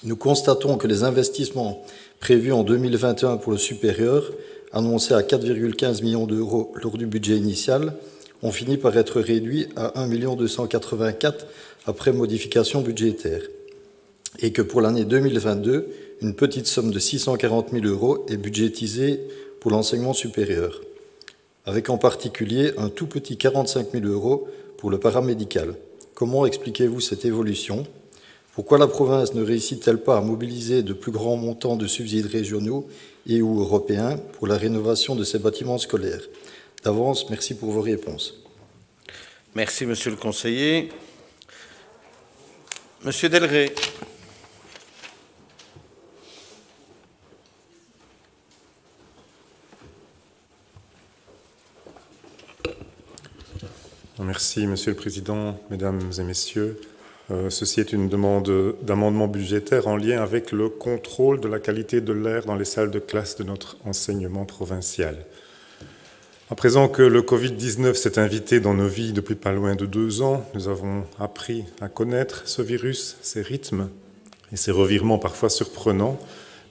Nous constatons que les investissements prévus en 2021 pour le supérieur, annoncés à 4,15 millions d'euros lors du budget initial, ont fini par être réduits à 1 284 000 après modification budgétaire, et que pour l'année 2022, une petite somme de 640 000 euros est budgétisée pour l'enseignement supérieur, avec en particulier un tout petit 45 000 euros pour le paramédical. Comment expliquez-vous cette évolution ? Pourquoi la province ne réussit-elle pas à mobiliser de plus grands montants de subsides régionaux et ou européens pour la rénovation de ces bâtiments scolaires ? D'avance, merci pour vos réponses. Merci, Monsieur le conseiller. Monsieur Delray. Merci, Monsieur le Président, Mesdames et Messieurs. Ceci est une demande d'amendement budgétaire en lien avec le contrôle de la qualité de l'air dans les salles de classe de notre enseignement provincial. À présent que le Covid-19 s'est invité dans nos vies depuis pas loin de 2 ans, nous avons appris à connaître ce virus, ses rythmes et ses revirements parfois surprenants,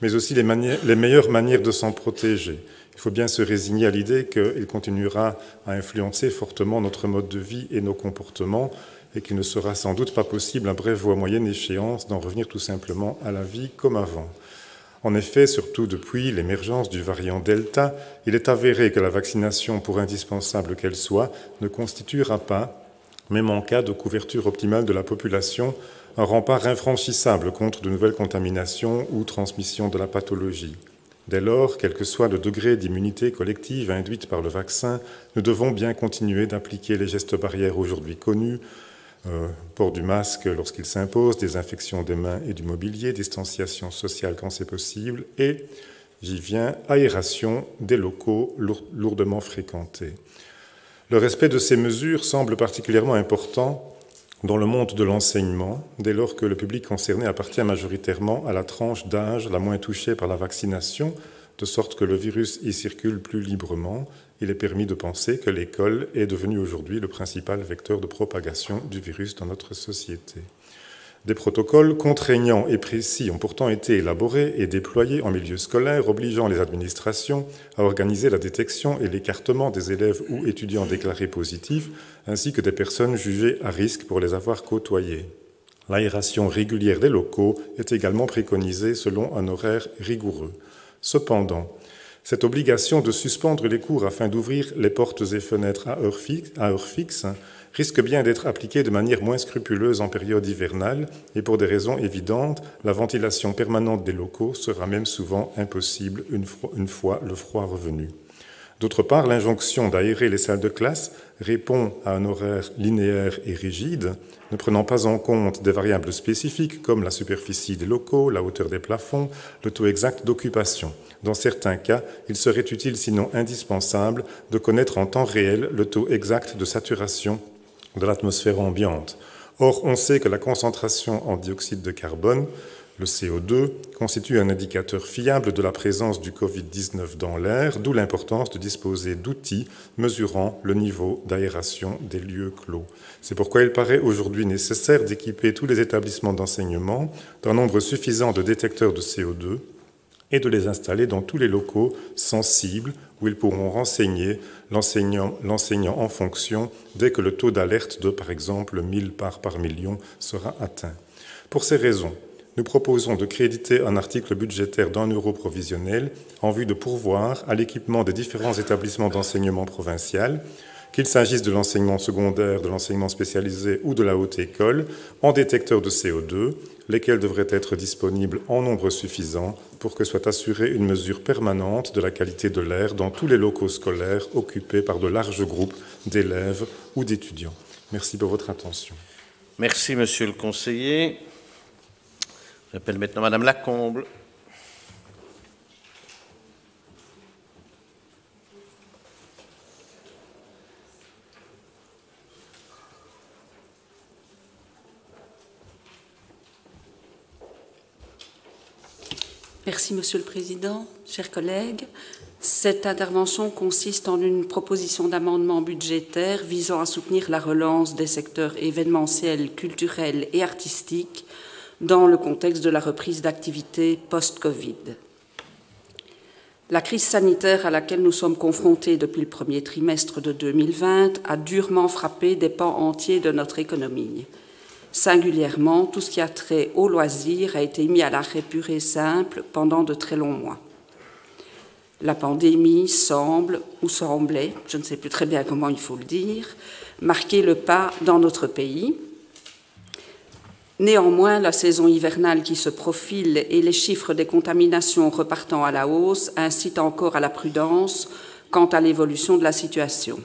mais aussi les meilleures manières de s'en protéger. Il faut bien se résigner à l'idée qu'il continuera à influencer fortement notre mode de vie et nos comportements et qu'il ne sera sans doute pas possible à brève ou à moyenne échéance d'en revenir tout simplement à la vie comme avant. En effet, surtout depuis l'émergence du variant Delta, il est avéré que la vaccination, pour indispensable qu'elle soit, ne constituera pas, même en cas de couverture optimale de la population, un rempart infranchissable contre de nouvelles contaminations ou transmission de la pathologie. Dès lors, quel que soit le degré d'immunité collective induite par le vaccin, nous devons bien continuer d'appliquer les gestes barrières aujourd'hui connus, port du masque lorsqu'il s'impose, désinfection des mains et du mobilier, distanciation sociale quand c'est possible, et J'y viens, aération des locaux lourdement fréquentés. Le respect de ces mesures semble particulièrement important dans le monde de l'enseignement, dès lors que le public concerné appartient majoritairement à la tranche d'âge la moins touchée par la vaccination, de sorte que le virus y circule plus librement. Il est permis de penser que l'école est devenue aujourd'hui le principal vecteur de propagation du virus dans notre société. Des protocoles contraignants et précis ont pourtant été élaborés et déployés en milieu scolaire, obligeant les administrations à organiser la détection et l'écartement des élèves ou étudiants déclarés positifs, ainsi que des personnes jugées à risque pour les avoir côtoyés. L'aération régulière des locaux est également préconisée selon un horaire rigoureux. Cependant, cette obligation de suspendre les cours afin d'ouvrir les portes et fenêtres à heure fixe risque bien d'être appliquée de manière moins scrupuleuse en période hivernale et pour des raisons évidentes, la ventilation permanente des locaux sera même souvent impossible une fois le froid revenu. D'autre part, l'injonction d'aérer les salles de classe répond à un horaire linéaire et rigide, ne prenant pas en compte des variables spécifiques comme la superficie des locaux, la hauteur des plafonds, le taux exact d'occupation. Dans certains cas, il serait utile, sinon indispensable, de connaître en temps réel le taux exact de saturation de l'atmosphère ambiante. Or, on sait que la concentration en dioxyde de carbone, le CO2, constitue un indicateur fiable de la présence du Covid-19 dans l'air, d'où l'importance de disposer d'outils mesurant le niveau d'aération des lieux clos. C'est pourquoi il paraît aujourd'hui nécessaire d'équiper tous les établissements d'enseignement d'un nombre suffisant de détecteurs de CO2 et de les installer dans tous les locaux sensibles où ils pourront renseigner l'enseignant en fonction dès que le taux d'alerte de, par exemple, 1000 parts par million sera atteint. Pour ces raisons, nous proposons de créditer un article budgétaire d'1 € provisionnel en vue de pourvoir à l'équipement des différents établissements d'enseignement provincial, qu'il s'agisse de l'enseignement secondaire, de l'enseignement spécialisé ou de la haute école, en détecteurs de CO2, lesquels devraient être disponibles en nombre suffisant pour que soit assurée une mesure permanente de la qualité de l'air dans tous les locaux scolaires occupés par de larges groupes d'élèves ou d'étudiants. Merci pour votre attention. Merci, monsieur le conseiller. J'appelle maintenant madame Lacombe. Merci, Monsieur le Président. Chers collègues, cette intervention consiste en une proposition d'amendement budgétaire visant à soutenir la relance des secteurs événementiels, culturels et artistiques dans le contexte de la reprise d'activité post-Covid. La crise sanitaire à laquelle nous sommes confrontés depuis le premier trimestre de 2020 a durement frappé des pans entiers de notre économie. Singulièrement, tout ce qui a trait au loisir a été mis à l'arrêt pur et simple pendant de très longs mois. La pandémie semble, ou semblait, je ne sais plus très bien comment il faut le dire, marquer le pas dans notre pays. Néanmoins, la saison hivernale qui se profile et les chiffres des contaminations repartant à la hausse incitent encore à la prudence quant à l'évolution de la situation.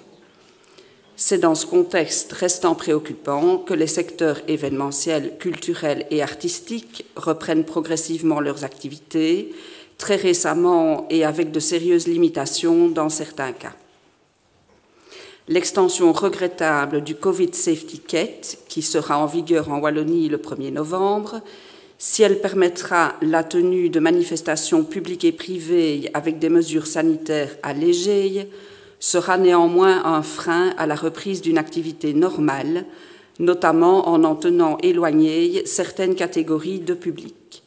C'est dans ce contexte restant préoccupant que les secteurs événementiels, culturels et artistiques reprennent progressivement leurs activités, très récemment et avec de sérieuses limitations dans certains cas. L'extension regrettable du Covid Safety Kit, qui sera en vigueur en Wallonie le 1er novembre, si elle permettra la tenue de manifestations publiques et privées avec des mesures sanitaires allégées, sera néanmoins un frein à la reprise d'une activité normale, notamment en tenant éloignées certaines catégories de public.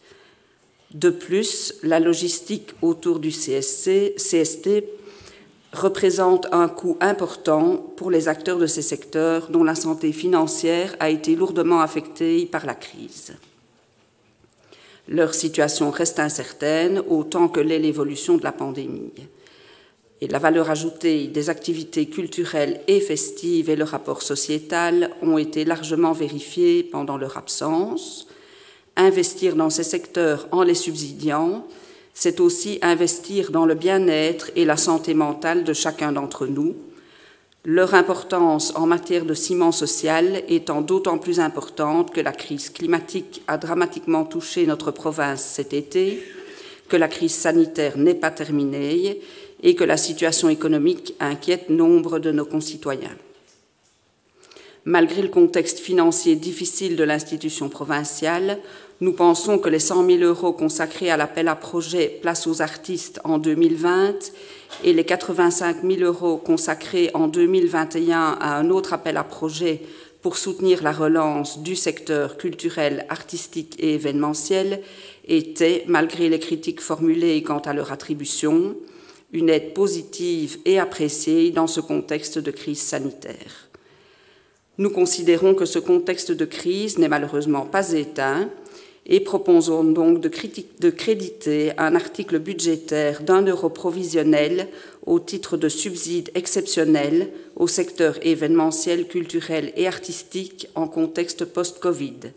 De plus, la logistique autour du CST représente un coût important pour les acteurs de ces secteurs dont la santé financière a été lourdement affectée par la crise. Leur situation reste incertaine, autant que l'est l'évolution de la pandémie. Et la valeur ajoutée des activités culturelles et festives et le rapport sociétal ont été largement vérifiés pendant leur absence. Investir dans ces secteurs en les subsidiant, c'est aussi investir dans le bien-être et la santé mentale de chacun d'entre nous, leur importance en matière de ciment social étant d'autant plus importante que la crise climatique a dramatiquement touché notre province cet été, que la crise sanitaire n'est pas terminée et que la situation économique inquiète nombre de nos concitoyens. Malgré le contexte financier difficile de l'institution provinciale, nous pensons que les 100 000 € consacrés à l'appel à projet Place aux artistes en 2020 et les 85 000 € consacrés en 2021 à un autre appel à projet pour soutenir la relance du secteur culturel, artistique et événementiel étaient, malgré les critiques formulées quant à leur attribution, une aide positive et appréciée dans ce contexte de crise sanitaire. Nous considérons que ce contexte de crise n'est malheureusement pas éteint et proposons donc de créditer un article budgétaire d'1 € provisionnel au titre de subside exceptionnel au secteur événementiel, culturel et artistique en contexte post-Covid.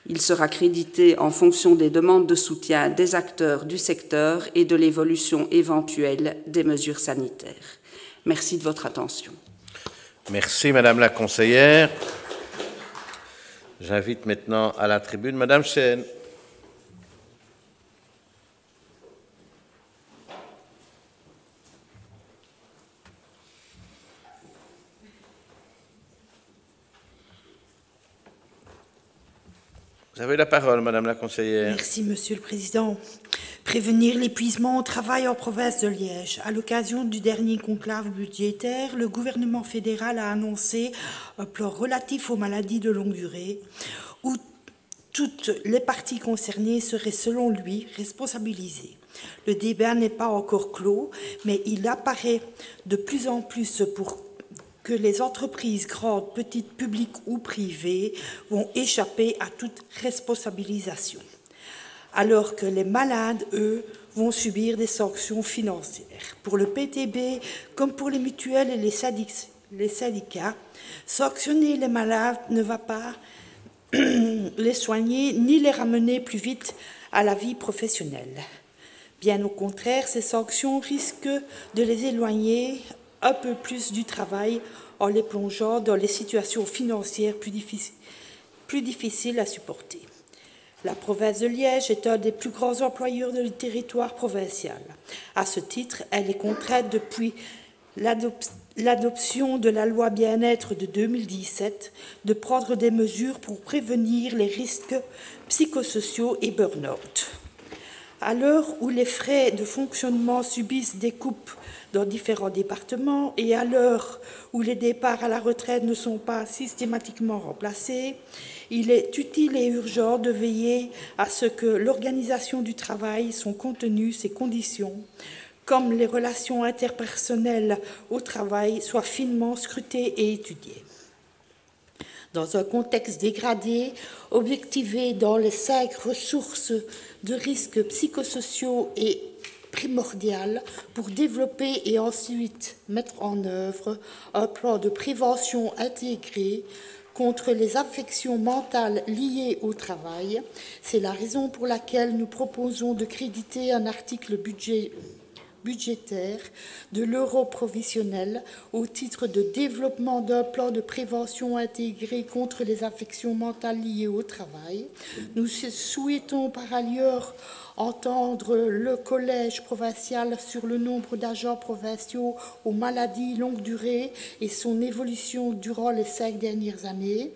Il sera crédité en fonction des demandes de soutien des acteurs du secteur et de l'évolution éventuelle des mesures sanitaires. Merci de votre attention. Merci, Madame la conseillère. J'invite maintenant à la tribune Madame Chêne. Vous avez la parole, Madame la conseillère. Merci, Monsieur le Président. Prévenir l'épuisement au travail en province de Liège. À l'occasion du dernier conclave budgétaire, le gouvernement fédéral a annoncé un plan relatif aux maladies de longue durée où toutes les parties concernées seraient, selon lui, responsabilisées. Le débat n'est pas encore clos, mais il apparaît de plus en plus que les entreprises grandes, petites, publiques ou privées vont échapper à toute responsabilisation, alors que les malades, eux, vont subir des sanctions financières. Pour le PTB, comme pour les mutuelles et les syndicats, sanctionner les malades ne va pas les soigner ni les ramener plus vite à la vie professionnelle. Bien au contraire, ces sanctions risquent de les éloigner un peu plus du travail en les plongeant dans les situations financières plus difficiles à supporter. La province de Liège est un des plus grands employeurs du territoire provincial. À ce titre, elle est contrainte depuis l'adoption de la loi bien-être de 2017 de prendre des mesures pour prévenir les risques psychosociaux et burn-out. À l'heure où les frais de fonctionnement subissent des coupes dans différents départements et à l'heure où les départs à la retraite ne sont pas systématiquement remplacés, il est utile et urgent de veiller à ce que l'organisation du travail, son contenu, ses conditions, comme les relations interpersonnelles au travail, soient finement scrutées et étudiées. Dans un contexte dégradé, objectivé dans les 5 ressources de risques psychosociaux est primordial pour développer et ensuite mettre en œuvre un plan de prévention intégré contre les affections mentales liées au travail. C'est la raison pour laquelle nous proposons de créditer un article budgétaire de l'euro provisionnel au titre de développement d'un plan de prévention intégré contre les affections mentales liées au travail. Nous souhaitons par ailleurs entendre le collège provincial sur le nombre d'agents provinciaux aux maladies longue durée et son évolution durant les 5 dernières années.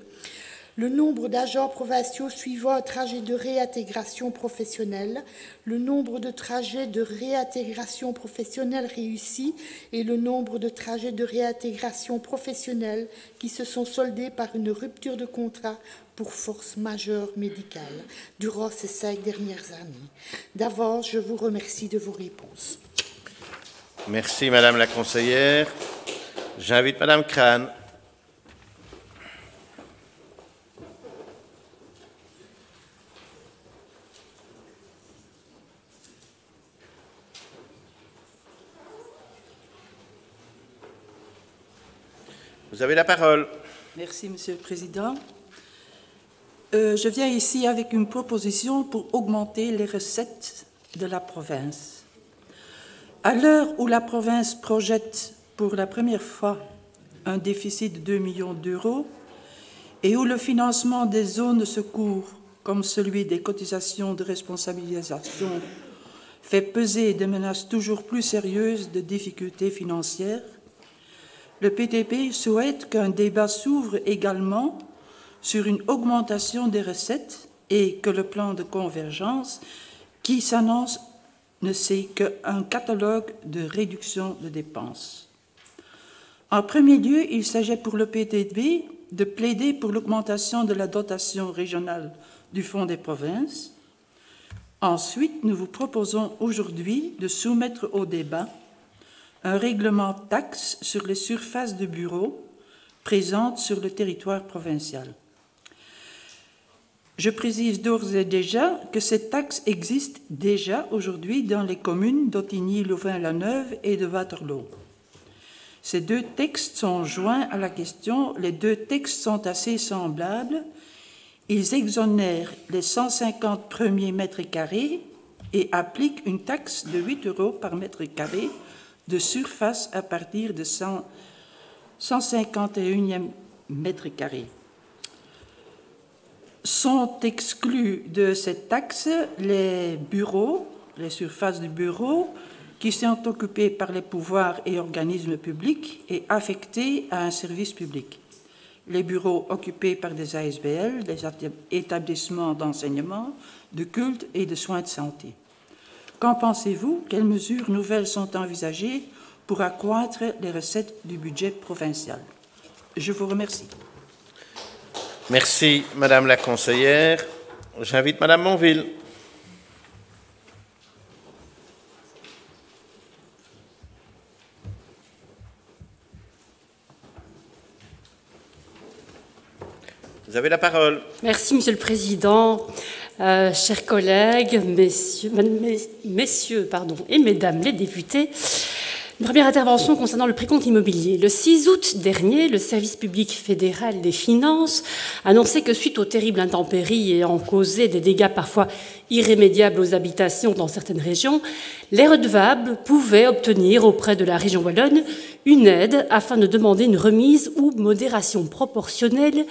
Le nombre d'agents provinciaux suivant un trajet de réintégration professionnelle, le nombre de trajets de réintégration professionnelle réussis et le nombre de trajets de réintégration professionnelle qui se sont soldés par une rupture de contrat pour force majeure médicale durant ces 5 dernières années. D'avance, je vous remercie de vos réponses. Merci, Madame la conseillère. J'invite Madame Crane. Vous avez la parole. Merci, Monsieur le Président. Je viens ici avec une proposition pour augmenter les recettes de la province. À l'heure où la province projette pour la première fois un déficit de 2 millions d'euros et où le financement des zones de secours, comme celui des cotisations de responsabilisation, fait peser des menaces toujours plus sérieuses de difficultés financières. Le PTP souhaite qu'un débat s'ouvre également sur une augmentation des recettes et que le plan de convergence qui s'annonce ne c'est qu'un catalogue de réduction de dépenses. En premier lieu, il s'agit pour le PTB de plaider pour l'augmentation de la dotation régionale du Fonds des provinces. Ensuite, nous vous proposons aujourd'hui de soumettre au débat un règlement taxe sur les surfaces de bureaux présentes sur le territoire provincial. Je précise d'ores et déjà que cette taxe existe déjà aujourd'hui dans les communes d'Ottigny, Louvain-la-Neuve et de Waterloo. Ces deux textes sont joints à la question. Les deux textes sont assez semblables. Ils exonèrent les 150 premiers mètres carrés et appliquent une taxe de 8 € par mètre carré de surface à partir de 151e mètre carré. Sont exclus de cette taxe les bureaux, les surfaces de bureaux qui sont occupées par les pouvoirs et organismes publics et affectés à un service public. Les bureaux occupés par des ASBL, des établissements d'enseignement, de culte et de soins de santé. Qu'en pensez-vous? Quelles mesures nouvelles sont envisagées pour accroître les recettes du budget provincial? Je vous remercie. Merci, Madame la conseillère. J'invite Madame Monville. Vous avez la parole. Merci, Monsieur le Président. Chers collègues, messieurs et mesdames les députés, une première intervention concernant le précompte immobilier. Le 6 août dernier, le service public fédéral des finances annonçait que suite aux terribles intempéries ayant causé des dégâts parfois irrémédiables aux habitations dans certaines régions, les redevables pouvaient obtenir auprès de la région wallonne une aide afin de demander une remise ou modération proportionnelle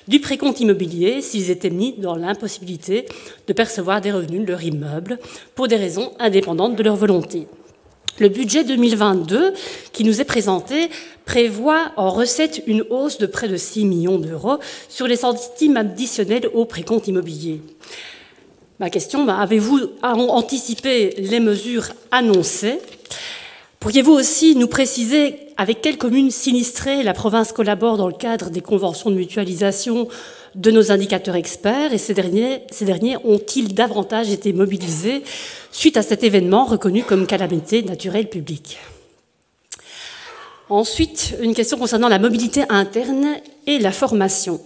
du précompte immobilier s'ils étaient mis dans l'impossibilité de percevoir des revenus de leur immeuble pour des raisons indépendantes de leur volonté. Le budget 2022 qui nous est présenté prévoit en recette une hausse de près de 6 millions d'euros sur les centimes additionnels au précompte immobilier. Ma question, avez-vous anticipé les mesures annoncées? Pourriez-vous aussi nous préciser avec quelles communes sinistrées la province collabore dans le cadre des conventions de mutualisation de nos indicateurs experts et ces derniers ont-ils davantage été mobilisés suite à cet événement reconnu comme calamité naturelle publique? Ensuite, une question concernant la mobilité interne et la formation.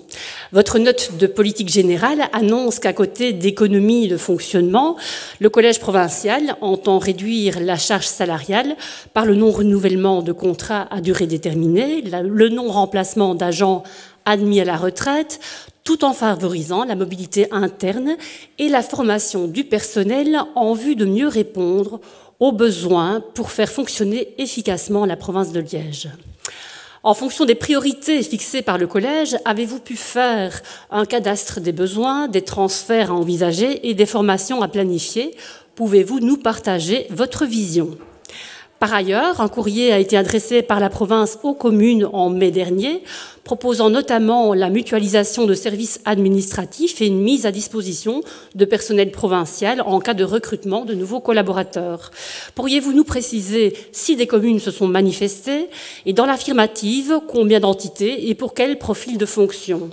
Votre note de politique générale annonce qu'à côté d'économies de fonctionnement, le Collège provincial entend réduire la charge salariale par le non-renouvellement de contrats à durée déterminée, le non-remplacement d'agents admis à la retraite, tout en favorisant la mobilité interne et la formation du personnel en vue de mieux répondre aux besoins pour faire fonctionner efficacement la province de Liège. En fonction des priorités fixées par le Collège, avez-vous pu faire un cadastre des besoins, des transferts à envisager et des formations à planifier? Pouvez-vous nous partager votre vision? Par ailleurs, un courrier a été adressé par la province aux communes en mai dernier, proposant notamment la mutualisation de services administratifs et une mise à disposition de personnel provincial en cas de recrutement de nouveaux collaborateurs. Pourriez-vous nous préciser si des communes se sont manifestées et dans l'affirmative, combien d'entités et pour quel profil de fonction?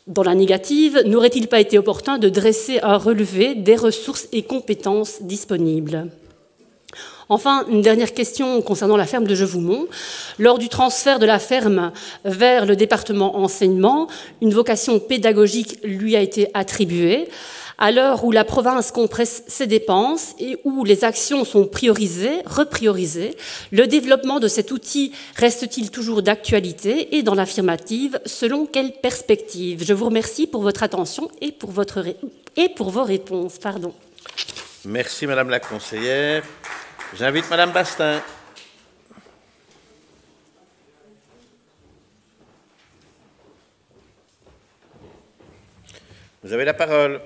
Dans la négative, n'aurait-il pas été opportun de dresser un relevé des ressources et compétences disponibles? Enfin, une dernière question concernant la ferme de Jevoumont. Lors du transfert de la ferme vers le département enseignement, une vocation pédagogique lui a été attribuée. À l'heure où la province compresse ses dépenses et où les actions sont priorisées, repriorisées, le développement de cet outil reste-t-il toujours d'actualité et dans l'affirmative, selon quelle perspective? Je vous remercie pour votre attention et pour vos réponses. Merci, Madame la conseillère. J'invite Madame Bastin. Vous avez la parole.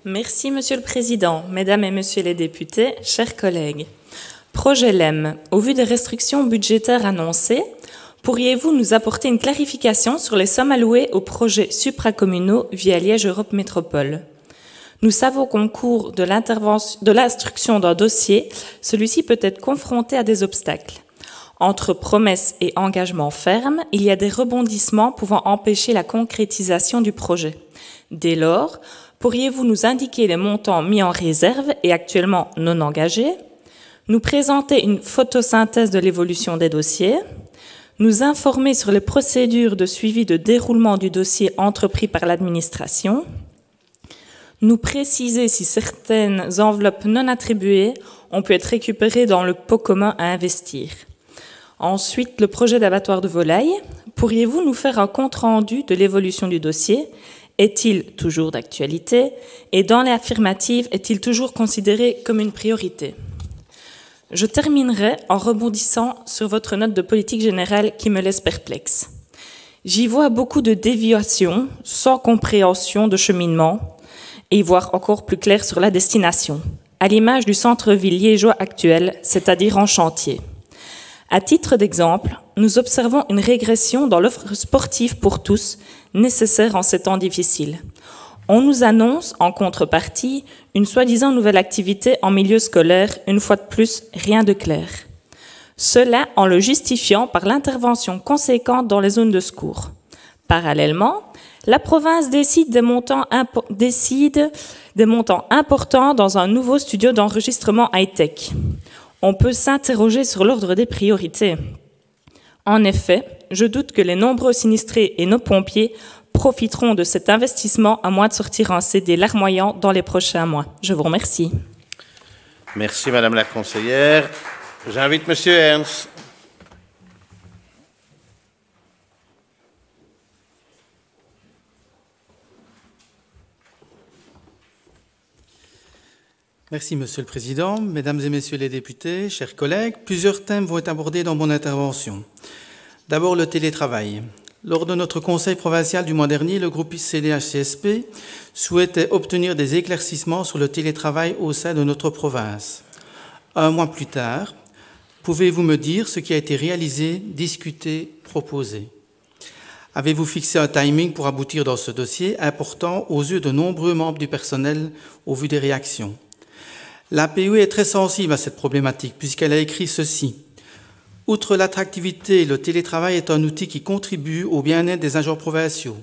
Merci, Monsieur le Président, Mesdames et Messieurs les députés, chers collègues. Projet LEM, au vu des restrictions budgétaires annoncées, pourriez-vous nous apporter une clarification sur les sommes allouées aux projets supracommunaux via Liège Europe Métropole? Nous savons qu'au cours de l'instruction d'un dossier, celui-ci peut être confronté à des obstacles. Entre promesses et engagements fermes, il y a des rebondissements pouvant empêcher la concrétisation du projet. Dès lors, pourriez-vous nous indiquer les montants mis en réserve et actuellement non engagés, nous présenter une photosynthèse de l'évolution des dossiers, nous informer sur les procédures de suivi de déroulement du dossier entrepris par l'administration, nous préciser si certaines enveloppes non attribuées ont pu être récupérées dans le pot commun à investir. Ensuite, le projet d'abattoir de volailles. Pourriez-vous nous faire un compte-rendu de l'évolution du dossier? Est-il toujours d'actualité? Et dans l'affirmative, est-il toujours considéré comme une priorité? Je terminerai en rebondissant sur votre note de politique générale qui me laisse perplexe. J'y vois beaucoup de déviations, sans compréhension de cheminement, et y voir encore plus clair sur la destination, à l'image du centre-ville liégeois actuel, c'est-à-dire en chantier. À titre d'exemple, nous observons une régression dans l'offre sportive pour tous, nécessaire en ces temps difficiles. On nous annonce, en contrepartie, une soi-disant nouvelle activité en milieu scolaire, une fois de plus, rien de clair. Cela en le justifiant par l'intervention conséquente dans les zones de secours. Parallèlement, la province décide des montants importants dans un nouveau studio d'enregistrement high-tech. On peut s'interroger sur l'ordre des priorités. En effet, je doute que les nombreux sinistrés et nos pompiers profiteront de cet investissement à moins de sortir un CD larmoyant dans les prochains mois. Je vous remercie. Merci, Madame la conseillère. J'invite Monsieur Ernst. Merci, Monsieur le Président. Mesdames et Messieurs les députés, chers collègues, plusieurs thèmes vont être abordés dans mon intervention. D'abord, le télétravail. Lors de notre conseil provincial du mois dernier, le groupe CDH-CSP souhaitait obtenir des éclaircissements sur le télétravail au sein de notre province. Un mois plus tard, pouvez-vous me dire ce qui a été réalisé, discuté, proposé? Avez-vous fixé un timing pour aboutir dans ce dossier important aux yeux de nombreux membres du personnel au vu des réactions? L'APE est très sensible à cette problématique puisqu'elle a écrit ceci. Outre l'attractivité, le télétravail est un outil qui contribue au bien-être des agents provinciaux.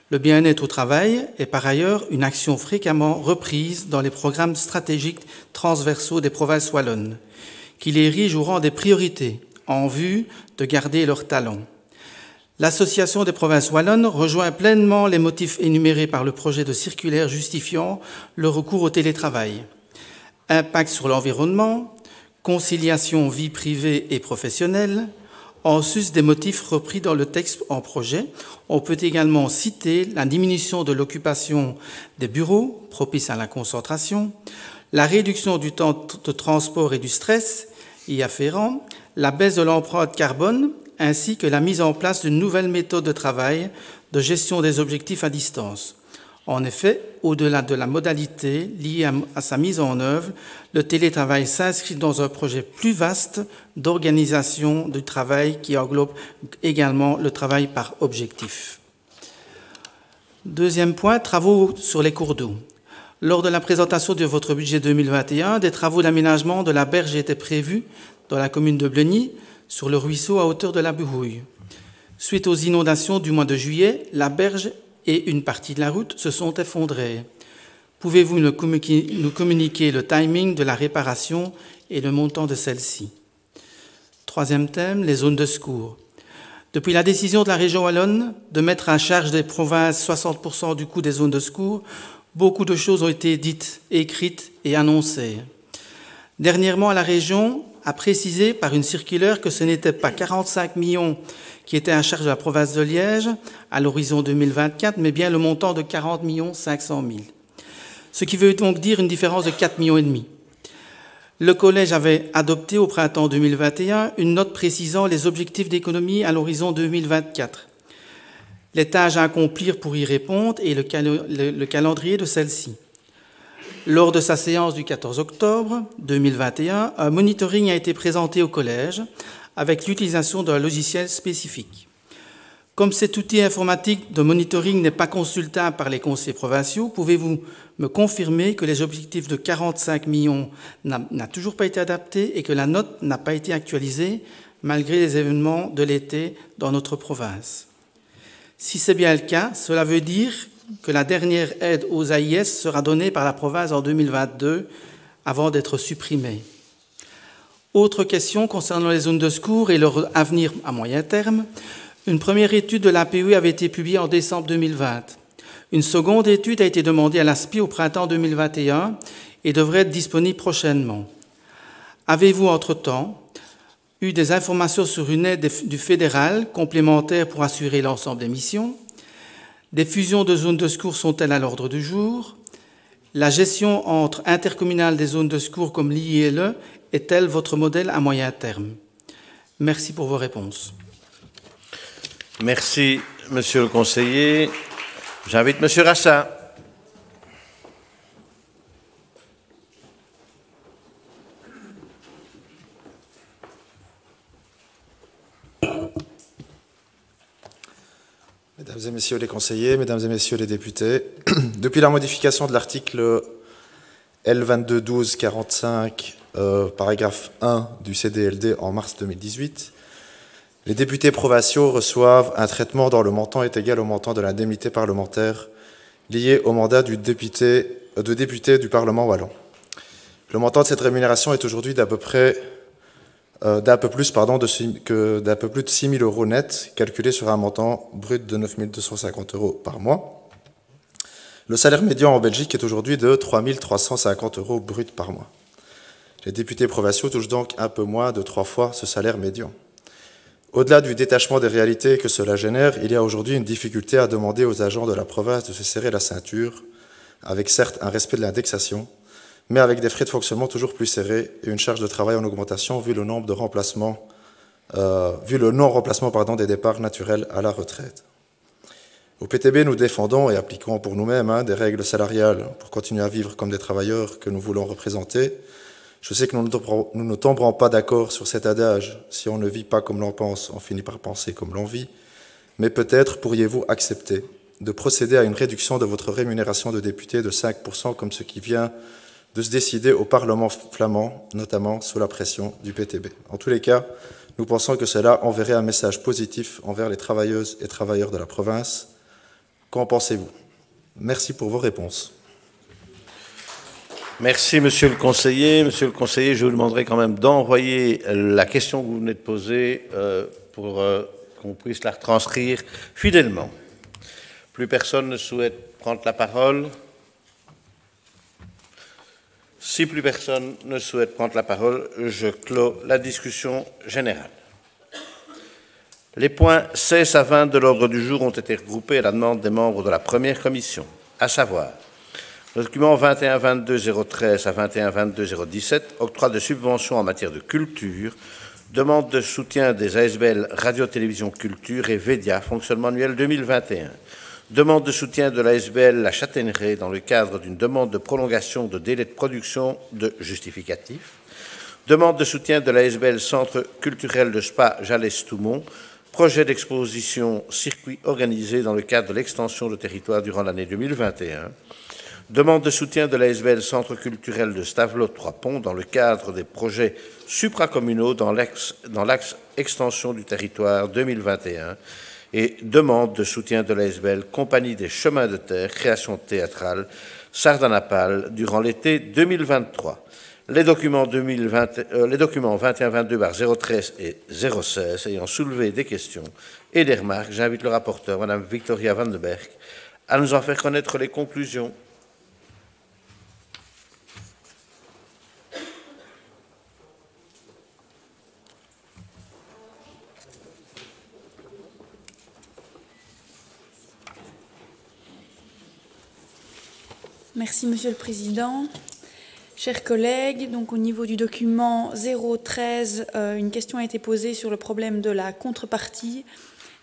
Le bien-être au travail est par ailleurs une action fréquemment reprise dans les programmes stratégiques transversaux des provinces wallonnes, qui l'érigent au rang des priorités en vue de garder leurs talents. L'Association des provinces wallonnes rejoint pleinement les motifs énumérés par le projet de circulaire justifiant le recours au télétravail. Impact sur l'environnement, conciliation vie privée et professionnelle, en sus des motifs repris dans le texte en projet, on peut également citer la diminution de l'occupation des bureaux, propice à la concentration, la réduction du temps de transport et du stress y afférent, la baisse de l'empreinte carbone, ainsi que la mise en place d'une nouvelle méthode de travail de gestion des objectifs à distance. En effet, au-delà de la modalité liée à sa mise en œuvre, le télétravail s'inscrit dans un projet plus vaste d'organisation du travail qui englobe également le travail par objectif. Deuxième point, travaux sur les cours d'eau. Lors de la présentation de votre budget 2021, des travaux d'aménagement de la berge étaient prévus dans la commune de Blegny, sur le ruisseau à hauteur de la Burouille. Suite aux inondations du mois de juillet, la berge et une partie de la route se sont effondrées. Pouvez-vous nous communiquer le timing de la réparation et le montant de celle-ci? Troisième thème, les zones de secours. Depuis la décision de la région wallonne de mettre à charge des provinces 60% du coût des zones de secours, beaucoup de choses ont été dites, écrites et annoncées. Dernièrement, la région a précisé par une circulaire que ce n'était pas 45 millions qui étaient à charge de la province de Liège à l'horizon 2024, mais bien le montant de 40 500 000. Ce qui veut donc dire une différence de 4,5 millions. Le collège avait adopté au printemps 2021 une note précisant les objectifs d'économie à l'horizon 2024, les tâches à accomplir pour y répondre et le calendrier de celle-ci. Lors de sa séance du 14 octobre 2021, un monitoring a été présenté au collège avec l'utilisation d'un logiciel spécifique. Comme cet outil informatique de monitoring n'est pas consultable par les conseillers provinciaux, pouvez-vous me confirmer que les objectifs de 45 millions n'a toujours pas été adaptés et que la note n'a pas été actualisée malgré les événements de l'été dans notre province? Si c'est bien le cas, cela veut dire que la dernière aide aux AIS sera donnée par la province en 2022 avant d'être supprimée. Autre question concernant les zones de secours et leur avenir à moyen terme. Une première étude de l'APE avait été publiée en décembre 2020. Une seconde étude a été demandée à l'ASPI au printemps 2021 et devrait être disponible prochainement. Avez-vous, entre-temps, eu des informations sur une aide du fédéral complémentaire pour assurer l'ensemble des missions? Des fusions de zones de secours sont-elles à l'ordre du jour? La gestion entre intercommunales des zones de secours comme l'IELE est-elle votre modèle à moyen terme? Merci pour vos réponses. Merci, monsieur le conseiller. J'invite monsieur Rassa. Mesdames et messieurs les conseillers, mesdames et messieurs les députés, depuis la modification de l'article L221245, paragraphe 1 du CDLD en mars 2018, les députés provinciaux reçoivent un traitement dont le montant est égal au montant de l'indemnité parlementaire liée au mandat de député du Parlement wallon. Le montant de cette rémunération est aujourd'hui d'un peu plus de 6 000 euros net, calculé sur un montant brut de 9 250 euros par mois. Le salaire médian en Belgique est aujourd'hui de 3 350 euros brut par mois. Les députés provinciaux touchent donc un peu moins de 3 fois ce salaire médian. Au-delà du détachement des réalités que cela génère, il y a aujourd'hui une difficulté à demander aux agents de la province de se serrer la ceinture, avec certes un respect de l'indexation, mais avec des frais de fonctionnement toujours plus serrés et une charge de travail en augmentation vu le non-remplacement des départs naturels à la retraite. Au PTB, nous défendons et appliquons pour nous-mêmes des règles salariales pour continuer à vivre comme des travailleurs que nous voulons représenter. Je sais que nous ne tomberons pas d'accord sur cet adage. Si on ne vit pas comme l'on pense, on finit par penser comme l'on vit. Mais peut-être pourriez-vous accepter de procéder à une réduction de votre rémunération de député de 5% comme ce qui vient de se décider au Parlement flamand, notamment sous la pression du PTB. En tous les cas, nous pensons que cela enverrait un message positif envers les travailleuses et travailleurs de la province. Qu'en pensez-vous? Merci pour vos réponses. Merci, monsieur le conseiller. Monsieur le conseiller, je vous demanderai quand même d'envoyer la question que vous venez de poser pour qu'on puisse la retranscrire fidèlement. Plus personne ne souhaite prendre la parole. Si plus personne ne souhaite prendre la parole, je clos la discussion générale. Les points 16 à 20 de l'ordre du jour ont été regroupés à la demande des membres de la première commission, à savoir le document 21-22-013 à 21-22-017, octroi de subventions en matière de culture, demande de soutien des ASBL Radio-Télévision Culture et VEDIA, fonctionnement annuel 2021. Demande de soutien de l'ASBL La Châtaigneraie dans le cadre d'une demande de prolongation de délai de production de justificatif. Demande de soutien de l'ASBL Centre culturel de Spa-Jalès-Toumont, projet d'exposition circuit organisé dans le cadre de l'extension de territoire durant l'année 2021. Demande de soutien de l'ASBL Centre culturel de Stavelot-Trois-Ponts dans le cadre des projets supracommunaux dans l'axe extension du territoire 2021 et demande de soutien de l'ASBL Compagnie des chemins de terre, création théâtrale, Sardanapale durant l'été 2023. Les documents 21-22/013 et 016 ayant soulevé des questions et des remarques, j'invite le rapporteur, Mme Victoria Van den Berg, à nous en faire connaître les conclusions. Merci, Monsieur le Président. Chers collègues, donc au niveau du document 013, une question a été posée sur le problème de la contrepartie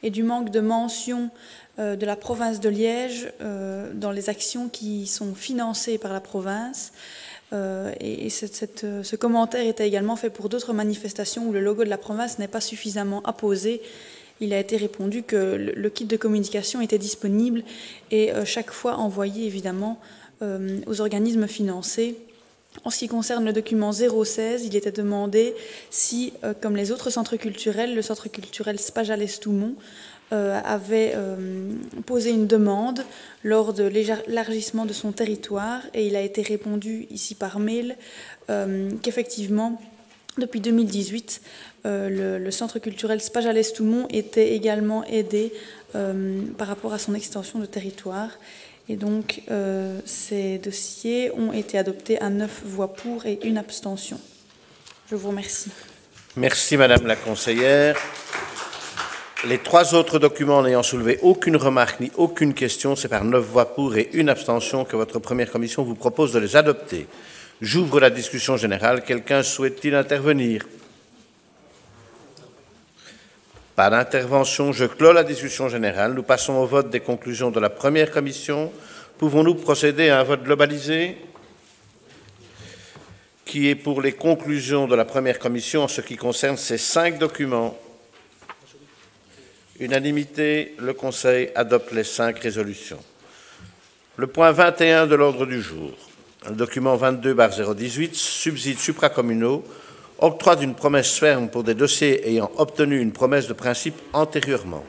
et du manque de mention de la province de Liège dans les actions qui sont financées par la province. Et ce commentaire était également fait pour d'autres manifestations où le logo de la province n'est pas suffisamment apposé. Il a été répondu que le kit de communication était disponible et chaque fois envoyé évidemment aux organismes financés. En ce qui concerne le document 016, il était demandé si, comme les autres centres culturels, le centre culturel Spajales-Toumont avait posé une demande lors de l'élargissement de son territoire, et il a été répondu ici par mail qu'effectivement, depuis 2018, le centre culturel Spajales-Toumont était également aidé par rapport à son extension de territoire. Et donc, ces dossiers ont été adoptés à 9 voix pour et 1 abstention. Je vous remercie. Merci, Madame la conseillère. Les 3 autres documents n'ayant soulevé aucune remarque ni aucune question, c'est par 9 voix pour et 1 abstention que votre première commission vous propose de les adopter. J'ouvre la discussion générale. Quelqu'un souhaite-t-il intervenir? Pas d'intervention. Je clôt la discussion générale. Nous passons au vote des conclusions de la première commission. Pouvons-nous procéder à un vote globalisé? Qui est pour les conclusions de la première commission en ce qui concerne ces 5 documents? Unanimité, le Conseil adopte les 5 résolutions. Le point 21 de l'ordre du jour, le document 22/018, subsides supracommunaux, octroi d'une promesse ferme pour des dossiers ayant obtenu une promesse de principe antérieurement.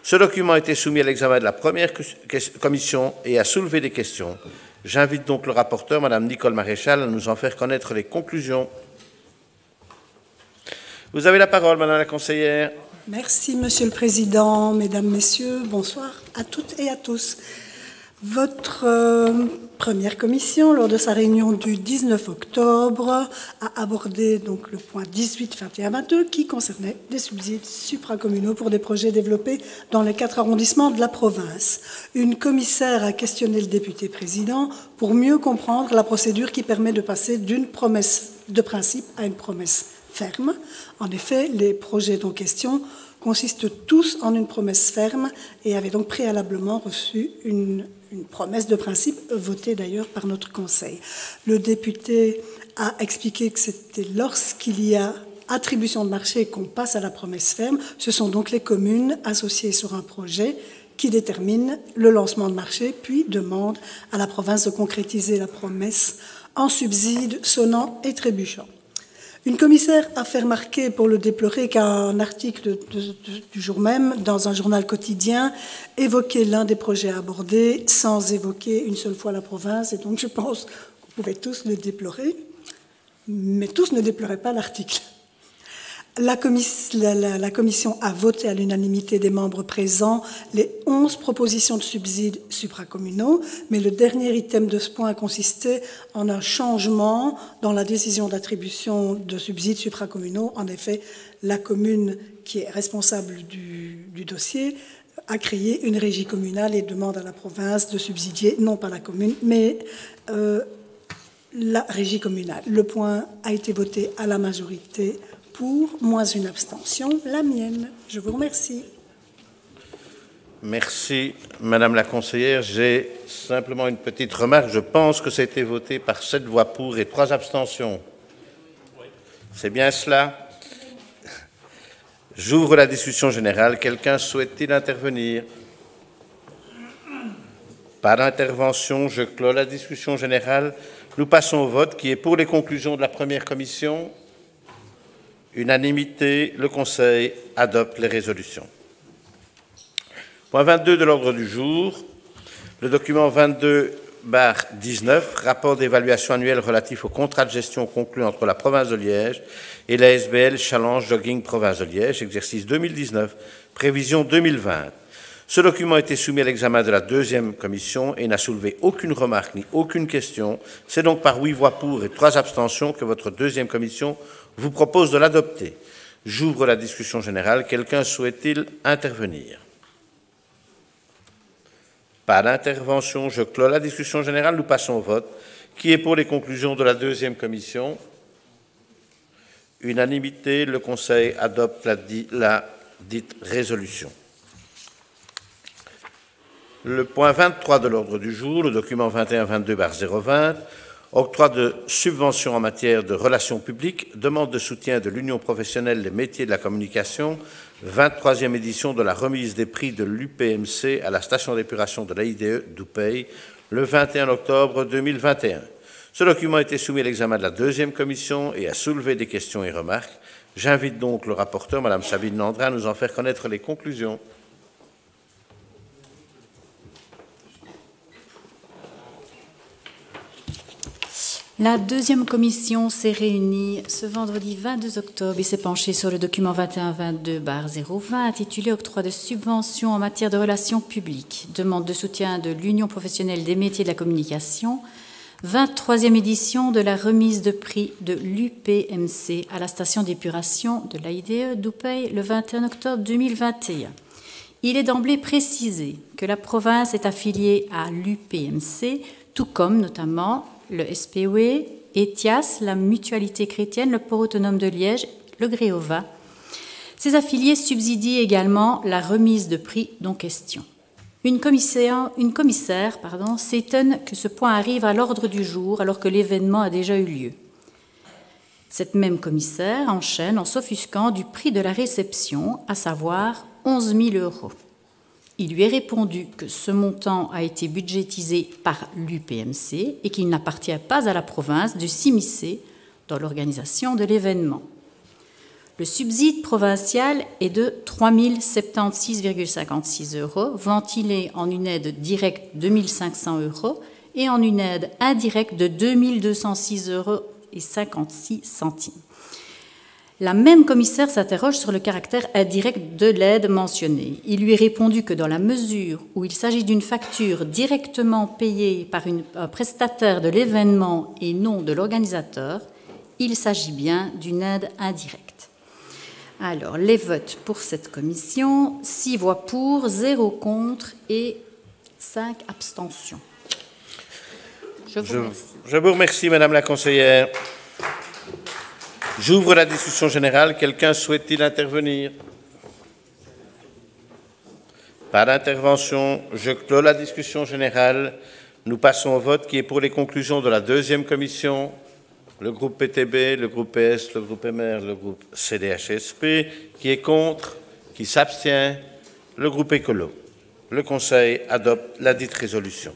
Ce document a été soumis à l'examen de la première commission et a soulevé des questions. J'invite donc le rapporteur, Mme Nicole Maréchal, à nous en faire connaître les conclusions. Vous avez la parole, Madame la conseillère. Merci, Monsieur le Président, Mesdames, Messieurs, bonsoir à toutes et à tous. Votre première commission, lors de sa réunion du 19 octobre, a abordé donc le point 18, 21, 22, qui concernait des subsides supracommunaux pour des projets développés dans les 4 arrondissements de la province. Une commissaire a questionné le député président pour mieux comprendre la procédure qui permet de passer d'une promesse de principe à une promesse ferme. En effet, les projets en question consistent tous en une promesse ferme et avaient donc préalablement reçu une promesse de principe, votée d'ailleurs par notre Conseil. Le député a expliqué que c'était lorsqu'il y a attribution de marché qu'on passe à la promesse ferme. Ce sont donc les communes associées sur un projet qui déterminent le lancement de marché, puis demandent à la province de concrétiser la promesse en subside sonnant et trébuchant. Une commissaire a fait remarquer, pour le déplorer, qu'un article du jour même, dans un journal quotidien, évoquait l'un des projets abordés sans évoquer une seule fois la province. Et donc, je pense qu'on pouvait tous le déplorer, mais tous ne déploraient pas l'article. La commission a voté à l'unanimité des membres présents les 11 propositions de subsides supracommunaux, mais le dernier item de ce point consistait en un changement dans la décision d'attribution de subsides supracommunaux. En effet, la commune qui est responsable du dossier a créé une régie communale et demande à la province de subsidier, non pas la commune, mais la régie communale. Le point a été voté à la majorité pour, moins une abstention, la mienne. Je vous remercie. Merci, Madame la conseillère. J'ai simplement une petite remarque. Je pense que ça a été voté par 7 voix pour et 3 abstentions. C'est bien cela? J'ouvre la discussion générale. Quelqu'un souhaite-t-il intervenir? Pas d'intervention. Je clôt la discussion générale. Nous passons au vote qui est pour les conclusions de la première commission. Unanimité, le Conseil adopte les résolutions. Point 22 de l'ordre du jour, le document 22/19, rapport d'évaluation annuelle relatif au contrat de gestion conclu entre la province de Liège et la SBL Challenge Jogging Province de Liège, exercice 2019, prévision 2020. Ce document a été soumis à l'examen de la deuxième commission et n'a soulevé aucune remarque ni aucune question. C'est donc par 8 voix pour et 3 abstentions que votre deuxième commission vous propose de l'adopter. J'ouvre la discussion générale. Quelqu'un souhaite-t-il intervenir? Pas d'intervention. Je clôt la discussion générale. Nous passons au vote, Qui est pour les conclusions de la deuxième commission? Unanimité, le Conseil adopte la dite résolution. Le point 23 de l'ordre du jour, le document 21-22/020, octroi de subventions en matière de relations publiques, demande de soutien de l'Union professionnelle des métiers de la communication, 23e édition de la remise des prix de l'UPMC à la station d'épuration de l'AIDE d'Oupey, le 21 octobre 2021. Ce document a été soumis à l'examen de la deuxième commission et a soulevé des questions et remarques. J'invite donc le rapporteur, Mme Sabine Landrin, à nous en faire connaître les conclusions. La deuxième commission s'est réunie ce vendredi 22 octobre et s'est penchée sur le document 21-22/020 intitulé « Octroi de subventions en matière de relations publiques. Demande de soutien de l'Union professionnelle des métiers de la communication ». 23e édition de la remise de prix de l'UPMC à la station d'épuration de l'AIDE d'Oupey le 21 octobre 2021. Il est d'emblée précisé que la province est affiliée à l'UPMC, tout comme notamment le SPOE, ETIAS, la Mutualité chrétienne, le Port autonome de Liège, le Gréova. Ces affiliés subsidient également la remise de prix dont question. Une commissaire s'étonne que ce point arrive à l'ordre du jour alors que l'événement a déjà eu lieu. Cette même commissaire enchaîne en s'offusquant du prix de la réception, à savoir 11 000 €. Il lui est répondu que ce montant a été budgétisé par l'UPMC et qu'il n'appartient pas à la province de s'immiscer dans l'organisation de l'événement. Le subside provincial est de 3 076,56 €, ventilé en une aide directe de 2 500 € et en une aide indirecte de 2 206,56 €. La même commissaire s'interroge sur le caractère indirect de l'aide mentionnée. Il lui est répondu que dans la mesure où il s'agit d'une facture directement payée par un prestataire de l'événement et non de l'organisateur, il s'agit bien d'une aide indirecte. Alors, les votes pour cette commission, 6 voix pour, 0 contre et 5 abstentions. Je vous remercie, Madame la conseillère. J'ouvre la discussion générale. Quelqu'un souhaite-t-il intervenir? Pas d'intervention. Je clôt la discussion générale. Nous passons au vote qui est pour les conclusions de la deuxième commission. Le groupe PTB, le groupe PS, le groupe MR, le groupe CDHSP, qui est contre, qui s'abstient, le groupe Écolo. Le Conseil adopte la dite résolution.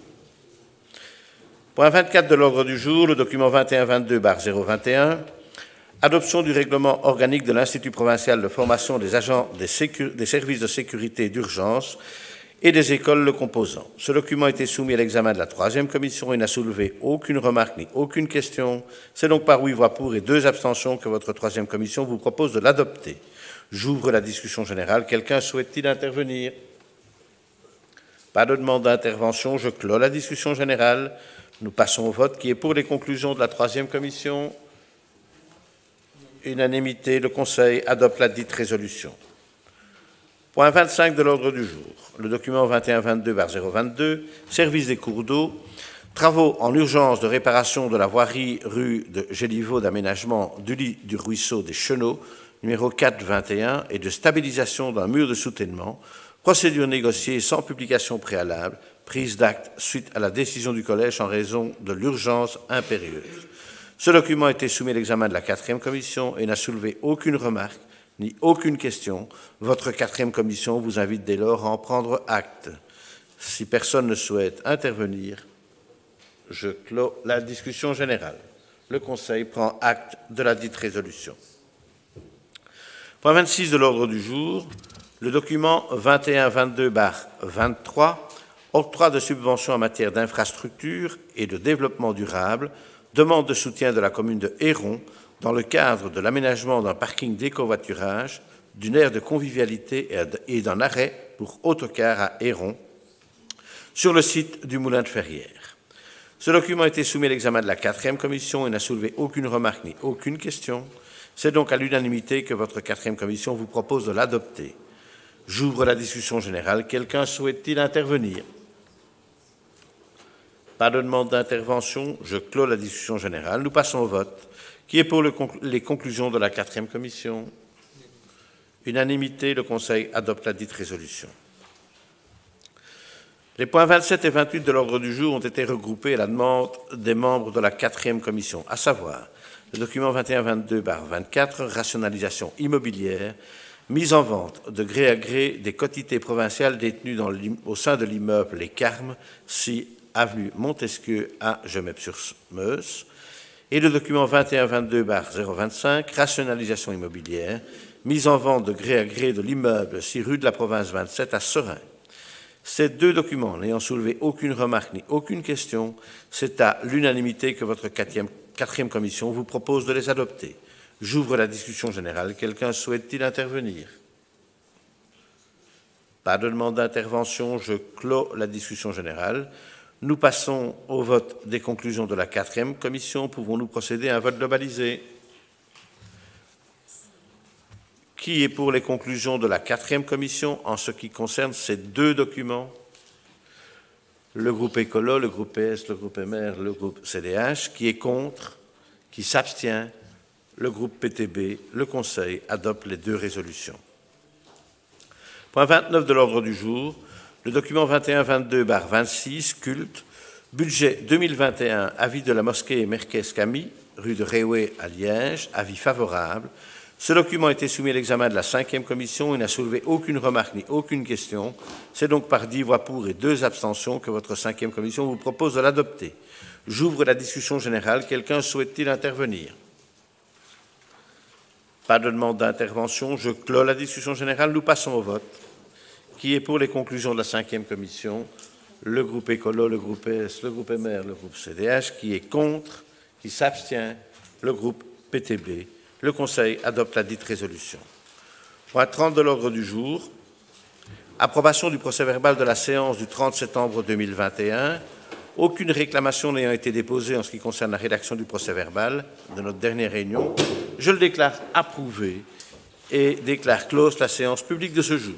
Point 24 de l'ordre du jour, le document 21-22/021, adoption du règlement organique de l'Institut provincial de formation des agents des services de sécurité et d'urgence et des écoles le composant. Ce document a été soumis à l'examen de la troisième commission et n'a soulevé aucune remarque ni aucune question. C'est donc par 8 voix pour et 2 abstentions que votre troisième commission vous propose de l'adopter. J'ouvre la discussion générale. Quelqu'un souhaite-t-il intervenir? Pas de demande d'intervention. Je clôt la discussion générale. Nous passons au vote qui est pour les conclusions de la troisième commission. Unanimité, le Conseil adopte la dite résolution. Point 25 de l'ordre du jour, le document 21-22/022, service des cours d'eau, travaux en urgence de réparation de la voirie rue de Géliveau d'aménagement du lit du ruisseau des Chenaux, numéro 4-21, et de stabilisation d'un mur de soutènement, procédure négociée sans publication préalable, prise d'acte suite à la décision du collège en raison de l'urgence impérieuse. Ce document a été soumis à l'examen de la quatrième commission et n'a soulevé aucune remarque ni aucune question. Votre quatrième commission vous invite dès lors à en prendre acte. Si personne ne souhaite intervenir, je clôt la discussion générale. Le Conseil prend acte de la dite résolution. Point 26 de l'ordre du jour, le document 21-22/23, octroi de subventions en matière d'infrastructures et de développement durable, demande de soutien de la commune de Héron dans le cadre de l'aménagement d'un parking d'écovoiturage, d'une aire de convivialité et d'un arrêt pour autocar à Héron sur le site du Moulin de Ferrières. Ce document a été soumis à l'examen de la quatrième commission et n'a soulevé aucune remarque ni aucune question. C'est donc à l'unanimité que votre quatrième commission vous propose de l'adopter. J'ouvre la discussion générale. Quelqu'un souhaite-t-il intervenir? Pas de demande d'intervention, je clôt la discussion générale. Nous passons au vote. Qui est pour les conclusions de la 4e commission? Unanimité, le Conseil adopte la dite résolution. Les points 27 et 28 de l'ordre du jour ont été regroupés à la demande des membres de la 4e commission, à savoir le document 21-22/24, rationalisation immobilière, mise en vente de gré à gré des quotités provinciales détenues au sein de l'immeuble Les Carmes, 6 avenue Montesquieu à Gemep-sur-Meuse, et le document 21-22/025, rationalisation immobilière, mise en vente de gré à gré de l'immeuble 6 rue de la Province 27 à Serein. Ces deux documents n'ayant soulevé aucune remarque ni aucune question, c'est à l'unanimité que votre 4e commission vous propose de les adopter. J'ouvre la discussion générale. Quelqu'un souhaite-t-il intervenir? Pas de demande d'intervention. Je clos la discussion générale. Nous passons au vote des conclusions de la 4e commission. Pouvons-nous procéder à un vote globalisé? Qui est pour les conclusions de la 4e commission en ce qui concerne ces deux documents? Le groupe Écolo, le groupe PS, le groupe MR, le groupe CDH. Qui est contre? Qui s'abstient? Le groupe PTB. Le Conseil adopte les deux résolutions. Point 29 de l'ordre du jour. Le document 21-22/26, culte, budget 2021, avis de la mosquée Merkez-Camille, rue de Réoué à Liège, avis favorable. Ce document a été soumis à l'examen de la 5e commission et n'a soulevé aucune remarque ni aucune question. C'est donc par 10 voix pour et 2 abstentions que votre 5e commission vous propose de l'adopter. J'ouvre la discussion générale. Quelqu'un souhaite-t-il intervenir? Pas de demande d'intervention. Je clôt la discussion générale. Nous passons au vote. Qui est pour les conclusions de la 5e commission? Le groupe Écolo, le groupe PS, le groupe MR, le groupe CDH. Qui est contre? Qui s'abstient? Le groupe PTB. Le Conseil adopte la dite résolution. Point 30 de l'ordre du jour. Approbation du procès-verbal de la séance du 30 septembre 2021. Aucune réclamation n'ayant été déposée en ce qui concerne la rédaction du procès-verbal de notre dernière réunion, je le déclare approuvé et déclare close la séance publique de ce jour.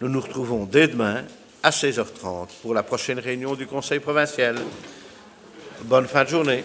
Nous nous retrouvons dès demain à 16h30 pour la prochaine réunion du Conseil provincial. Bonne fin de journée.